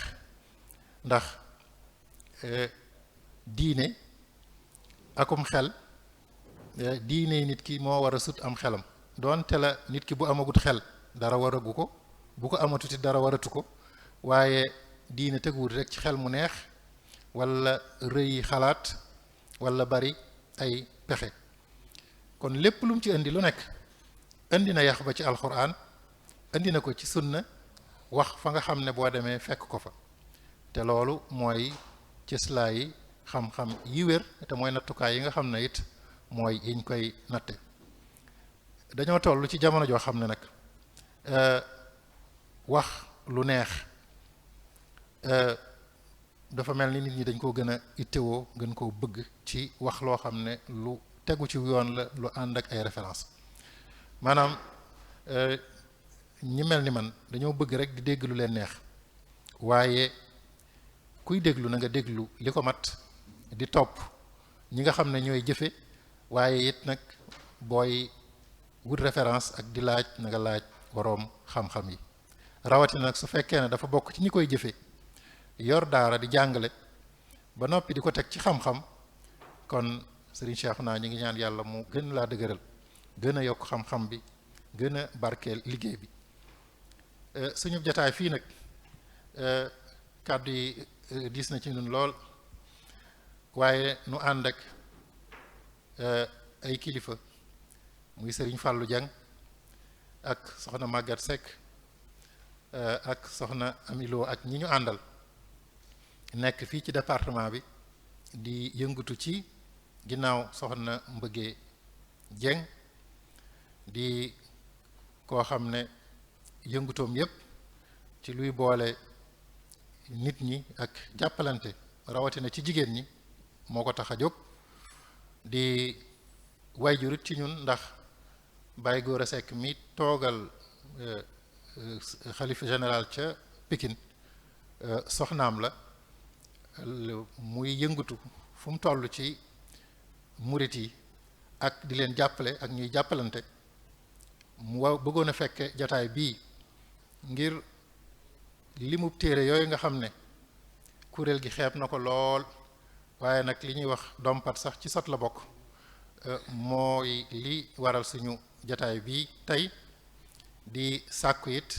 ndax diine akum xel diine nit ki moo war a sut am xelam doonte la nit ki bu amagut xel dara waragu ko bu ko amatuti dara waratu ko waaye diine teguwut rek ci xel mu neex walla rëy xalaat walla bari ay pexe kon lépp lu mu ci indi lu nekk indi na yax ba ci alxuraan indi na ko ci sunna wax fa nga xam ne boo demee fekk ko fa te loolu mooy cëslaayi xam-xam yi wér te mooy nattukaay yi nga xam ne it mooy yiñ koy natte dañoo toll ci jamono joo xam ne nag wax lu neex dafa mel ni nit ñi dañ koo gën a ittewoo gën koo bëgg ci wax loo xam ne lu tegu ci yoon la lu ànd ak ay référence maanaam ñi mel ni man dañoo bëgg rek di dégg lu leen neex waaye kuy déglu na nga déglu li ko mat di topp ñi nga xam ne ñooy jëfe waaye it nag booy wut référence ak di laaj na nga laaj boroom xam-xam yi rawatina nag su fekkee ne dafa bokk ci ñi koy jëfe yor daara di jàngale ba noppi di ko teg ci xam-xam kon Serigne Cheikhouna ñu ngi ñaan yàlla mu gën laa dëgëral gën a yokk xam-xam bi gën a barkeel liggéey bi suñu jataay fii nag kàddu yi diis na ci ñun lool waaye nu ànd ak ay kilifa muy Serigne Fallou Dieng ak soxna Maguette Seck ak soxna Amilo ak ñi ñu àndal nekk fii ci département bi di yëngatu ci ginnaaw soxna Mbëggee Dieng di koo xam ne yëngutoom yépp ci luy boole nit ñi ak jàppalante rawatina ci jigéen ñi moo ko tax a jóg di wayjurit ci ñun ndax Baye Gora Seck mi toogal xalifa général ca Pikine soxnaam la muy yëngatu fu mu toll ci murit yi ak di leen jàppale ak ñuy jàppalante mu bëggoon a fekke jataay bii ngir limu téere yooyu nga xam ne kuréel gi xeeb na ko lool waaye nag li ñuy wax dompat sax ci sot la bokk mooy li waral suñu jataay bii tey di sàkku it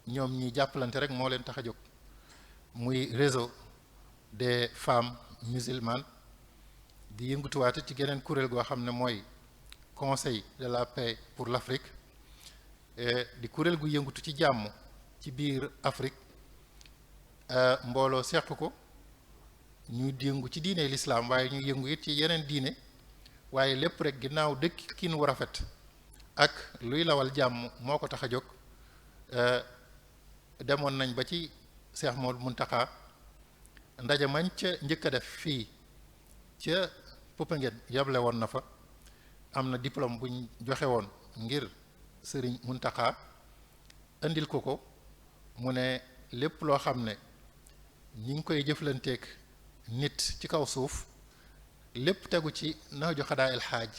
ñoom ñi jàppalante rek moo leen tax a jóg muy réseau des femmes musulmanes di yëngutuwaate ci geneen kuréel goo xam ne mooy conseil de la paix pour l'Afrique di kuréel gu yëngutu ci jàmm ci biir Afrique mbooloo seq ko ñu yëngu ci diine lislaam waaye ñu yëngu it ci yeneen diine waaye lépp rek ginnaaw dëkk kiin wu rafet ak luy lawal jàmm moo ko tax a jóg demoon nañ ba ci Cheikh Mouhamadou Mountakha ndaje mañ ca njëkk a def fii ca Popenguine yable woon na fa am na diplôme buñ joxe woon ngir Serigne Mountakha indil ko mu ne lépp loo xam ne ñi ngi koy jëflanteeg nit ci kaw suuf lépp tegu ci Nahju Qadaa'il Haaj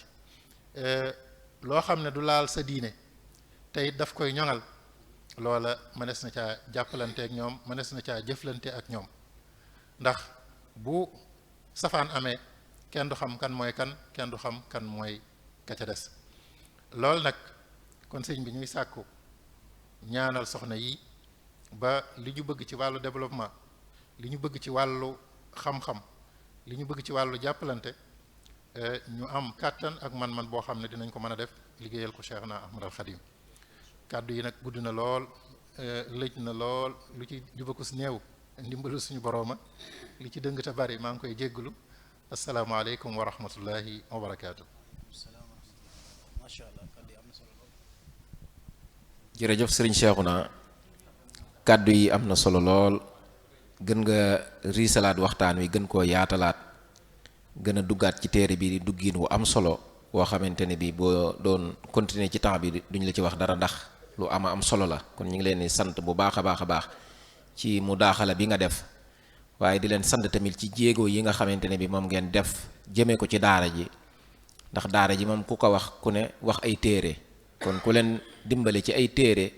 loo xam ne du laal sa diine te it daf koy ñoŋal loola mënees na caa jàppalante ak ñoom mënees na caa jëflante ak ñoom ndax bu safaan amee kenn du xam kan mooy kan kenn du xam kan mooy ka ca des loolu nag kon sëñ bi ñuy sàkku ñaanal soxna yi ba li ñu bëgg ci wàllu développement li ñu bëgg ci wàllu xam-xam li ñu bëgg ci wàllu jàppalante ñu am kàttan ak man-man boo xam ne dinañ ko mën a def liggéeyal ko Cheikhna Ahmad al Khadim kàddu yi nag gudd na lool lëj na lool lu ci jubaku si néew ndimbalu suñu borooma li ci dëng te bari maa ngi koy jégglu asalaamaaleykum wa rahmatullahi wa barakaatu. jërëjëf sëriñ Cheikhouna kàddu yi am na solo lool gën nga riisalaat waxtaan wi gën koo yaatalaat gën a duggaat ci téere bi di duggiin wu am solo woo xamante ne bi boo doon continuer ci temps bi duñ la ci wax dara ndax lu ama am solo la kon ñu ngi leen di sant bu baax a baax a baax ci mu daaxala bi nga def waaye di leen sant tamit ci jéego yi nga xamante ne bi moom ngeen def jëmee ko ci daara ji ndax daara ji moom ku ko wax ku ne wax ay téere kon ku leen dimbale ci ay téere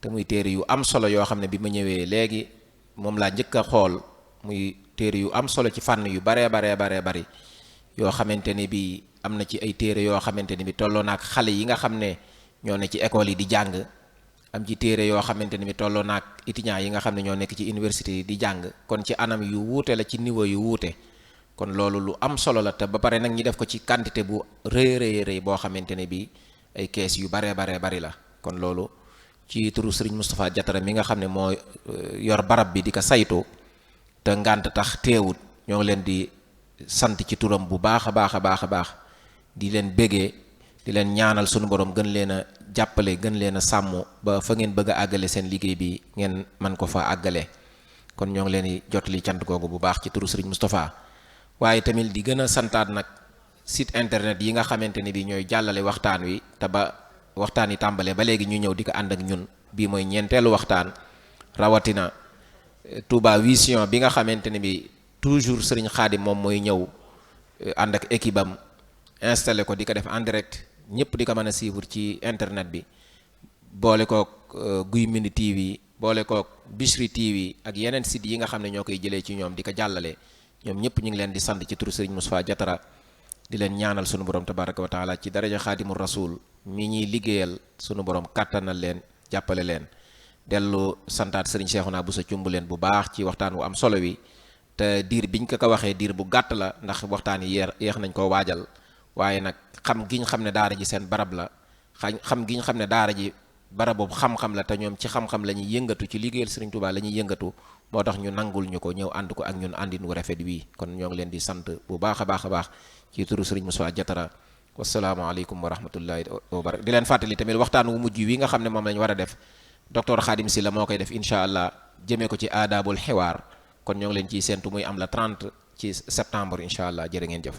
te muy téere yu am solo yoo xam ne bi ma ñëwee léegi moom laa njëkk a xool muy téere yu am solo ci fànn yu baree bari yoo xamante ne bi am na ci ay téere yoo xamante ne bi tolloo naak xale yi nga xam ne ñoo ne ci école yi di jàng am ci téere yoo xamante ne bi tolloo naak étudiants yi nga xam ne ñoo nekk ci université yi di jàng kon ci anam yu wuute la ci niveau yu wuute kon loolu lu am solo la te ba pare nag ñi def ko ci quantité bu rëy boo xamante ne bi ay kees yu baree bari la kon loolu ci turu Serigne Moustapha Diatara mi nga xam ne moo yor barab bi di ko saytu te ngànt tax teewut ñoo ngi leen di sant ci turam bu baax a baax di leen bégee di leen ñaanal sunu borom gën leen a jàppale gën leen a sàmm ba fa ngeen bëgg a àggale seen liggéey bi ngeen man ko fa àggale kon ñoo ngi leen di jotali cant googu bu baax ci turu Serigne Moustapha waaye tamit di gën a santaat nag site internet yi nga xamante ne bi ñooy jàllale waxtaan wi te ba waxtaan yi tàmbalee ba léegi ñu ñëw di ko ànd ak ñun bii mooy ñeenteelu waxtaan rawatina Touba Vision bi nga xamante ne bi toujours Serigne Khadim moom mooy ñëw ànd ak équipe am installé ko di ko def en direct ñëpp di ko mën a suivre ci internet bi boole kook Guy Mbind TV boole kook Bichri TV ak yeneen sites yi nga xam ne ñoo koy jëlee ci ñoom di ko jàllale ñoom ñëpp ñu ngi leen di sant ci turu Serigne Moustapha Diatara di leen ñaanal sunu borom tabaraka wa taala ci daraja Xaadimu Rasul mi ñuy liggéeyal sunu borom kàttanal leen jàppale leen dellu santaat Serigne Cheikhouna Bousso cumb leen bu baax ci waxtaan wu am solo wi te diir biñ ko waxee diir bu gàtt la ndax waxtaan yi yeex nañ koo waajal waaye nag xam giñ xam ne daara ji seen barab la xam giñ xam ne daara ji barab boobu xam-xam la te ñoom ci xam-xam la ñuy yëngatu ci liggéeyal Serigne Touba la ñuy yëngatu moo tax ñu nangul ñu ko ñëw ànd ko ak ñun àndin wu rafet wii kon ñoo ngi leen di sant bu baax a baax ci turu Serigne Moustapha Diatara wasalaamaaleykum wa rahmatullahi wa barakatuh di leen fàttali tamit waxtaan wu mujj wi nga xam ne moom lañ war a def docteur Khadim Sylla moo koy def incha allah jëmee ko ci aadaabul xiwaar kon ñoo ngi leen ciy séentu muy am la 30 ci septembre incha allah jërë ngeen jëf.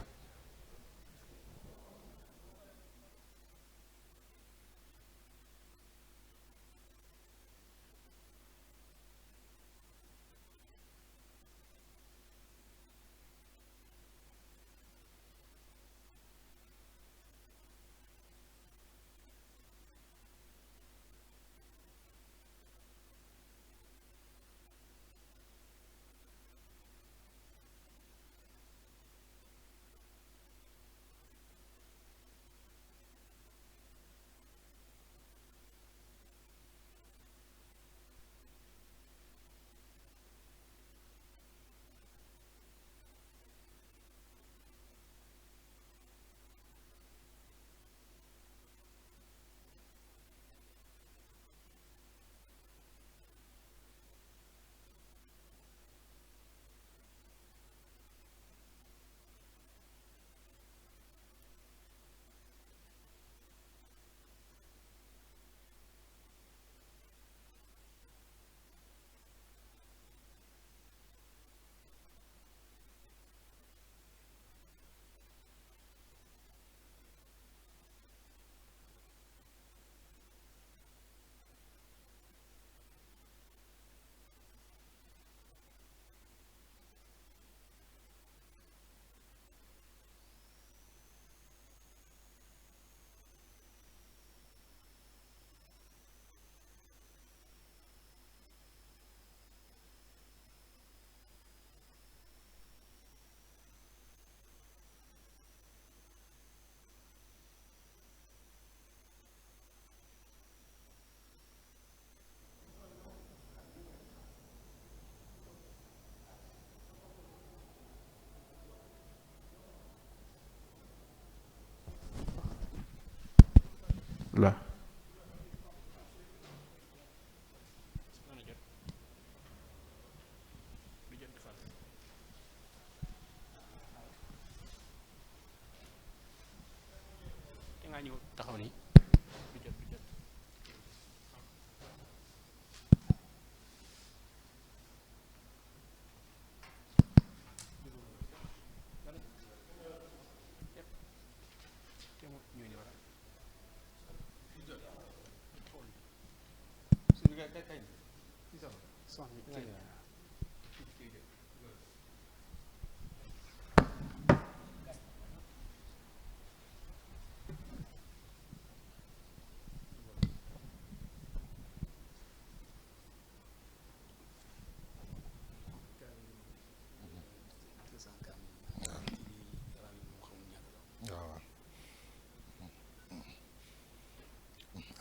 rahmatullah.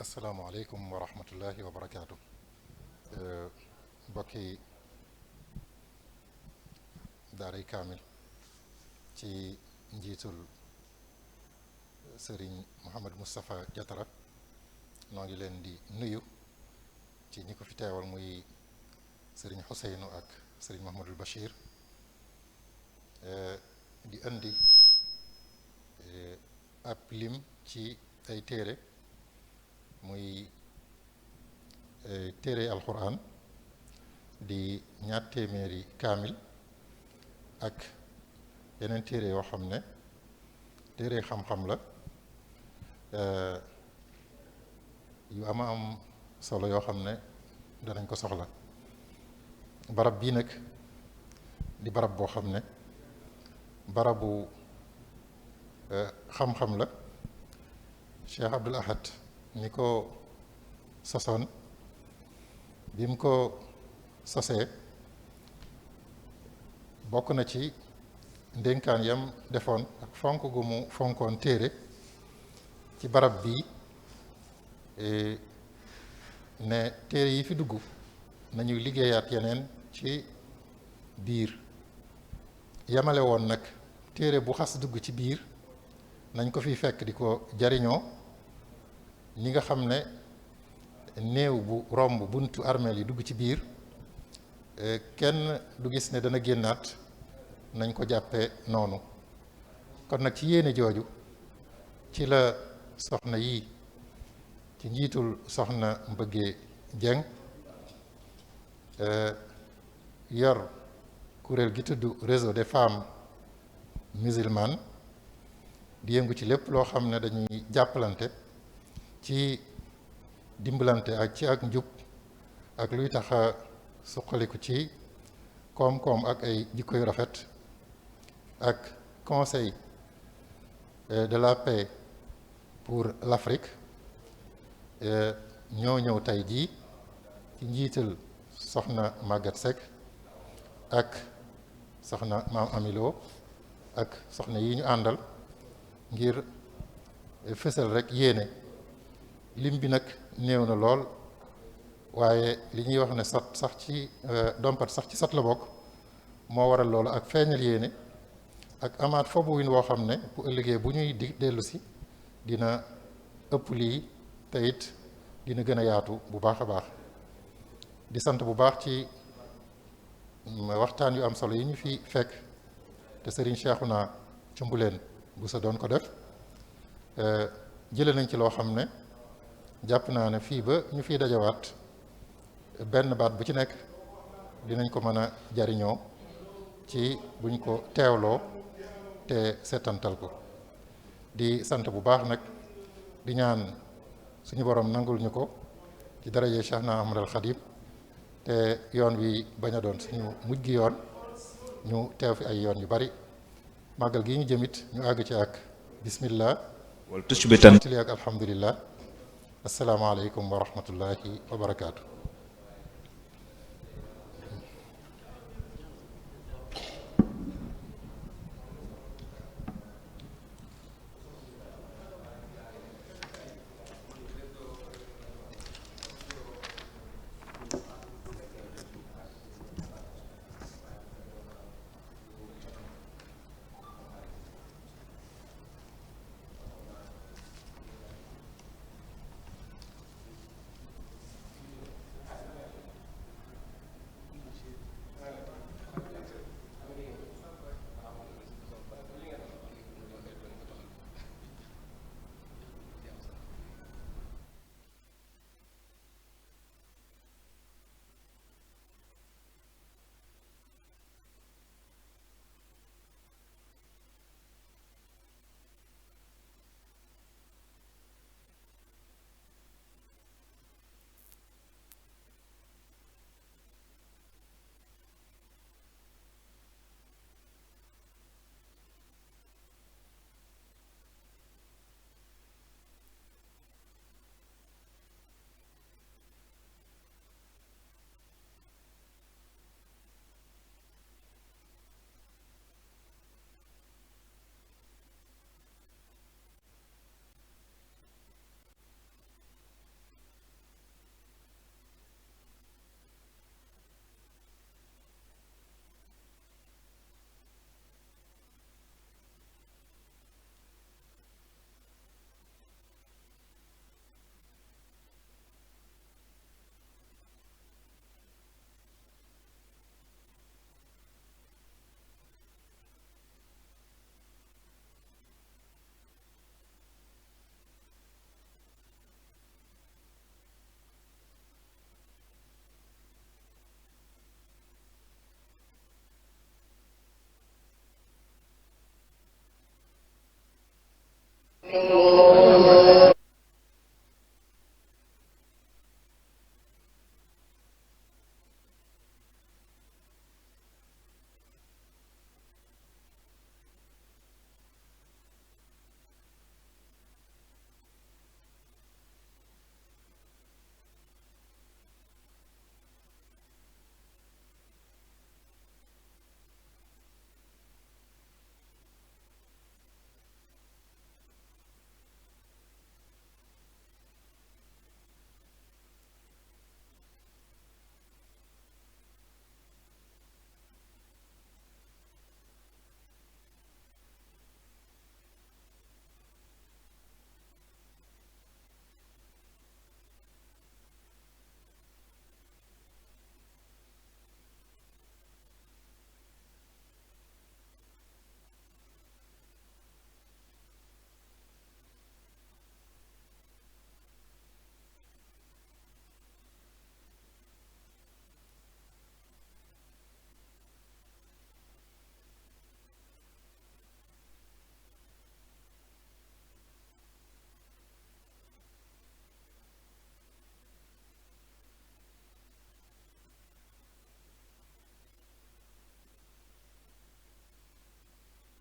asalaamaaleykum wa rahmatullahi wa barakaatu. mbokki daaray kaamil ci njiitul sëriñ Mouhamed Moustapha Diatara noo ngi leen di nuyu ci ñi ko fi teewal muy sëriñ Xuseynu ak sëriñ Mouhamadul Bachir di indi ab lim ci ay téere muy téere alquran di ñaar téeméeri kaamil ak yeneen téere yoo xam ne téere xam-xam la yu ama am solo yoo xam ne danañ ko soxla. barab bii nag di barab boo xam ne barabu xam-xam la. Cheikh Abdoul Ahad mi ko sosoon bi mu ko sosee bokk na ci ndénkaan yam defoon ak fonk gu mu fonkoon téere ci barab bii ne téere yi fi dugg nañuy liggéeyaat yeneen ci biir yamale woon nag téere bu xas dugg ci biir nañ ko fi fekk di ko jariñoo ñi nga xam ne néew bu romb buntu armeel yi dugg ci biir kenn du gis ne dana génnaat nañ ko jàppe noonu. kon nag ci yéene jooju ci la soxna yi ci njiitul soxna Mbëggee Jeng yor kuréel gi tudd réseau des femmes musulmanes di yëngu ci lépp loo xam ne dañuy jàppalante ci dimbalante ak ci ak njub ak luy tax a suqaliku ci koom-koom ak ay jikko yu rafet ak conseil de la paix pour l'Afrique ñoo ñëw tey jii ci njiital soxna Maguette Seck ak soxna Maam Amilo ak soxna yi ñu àndal ngir fësal rek yéene lim bi nag néew na lool waaye li ñuy wax ne sot sax ci dompat sax ci sot la bokk moo waral loolu ak feeñal yéene ak amaat foofu win woo xam ne bu ëllëgee bu ñuy di dellu si dina ëpp lii te it dina gën a yaatu bu baax a baax di sant bu baax ci waxtaan yu am solo yi ñu fi fekk te Serigne Cheikhouna Cumbuleen bu sa doon ko def jële nañ ci loo xam ne jàpp naa ne fii ba ñu fiy dajawaat benn baat bu ci nekk dinañ ko mën a jariñoo ci buñ ko teewloo te seetantal ko di sant bu baax nag di ñaan suñu borom nangul ñu ko ci daraje Cheikh na Ahmad al Khadim te yoon wi bañ a doon suñu mujj gi yoon ñu teew fi ay yoon yu bari màggal gi ñu jëmit ñu àgg ci ak bismillah wal tushbitan ak alhamdulillah asalaamaaleykum wa rahmatullahi wa barakaatu.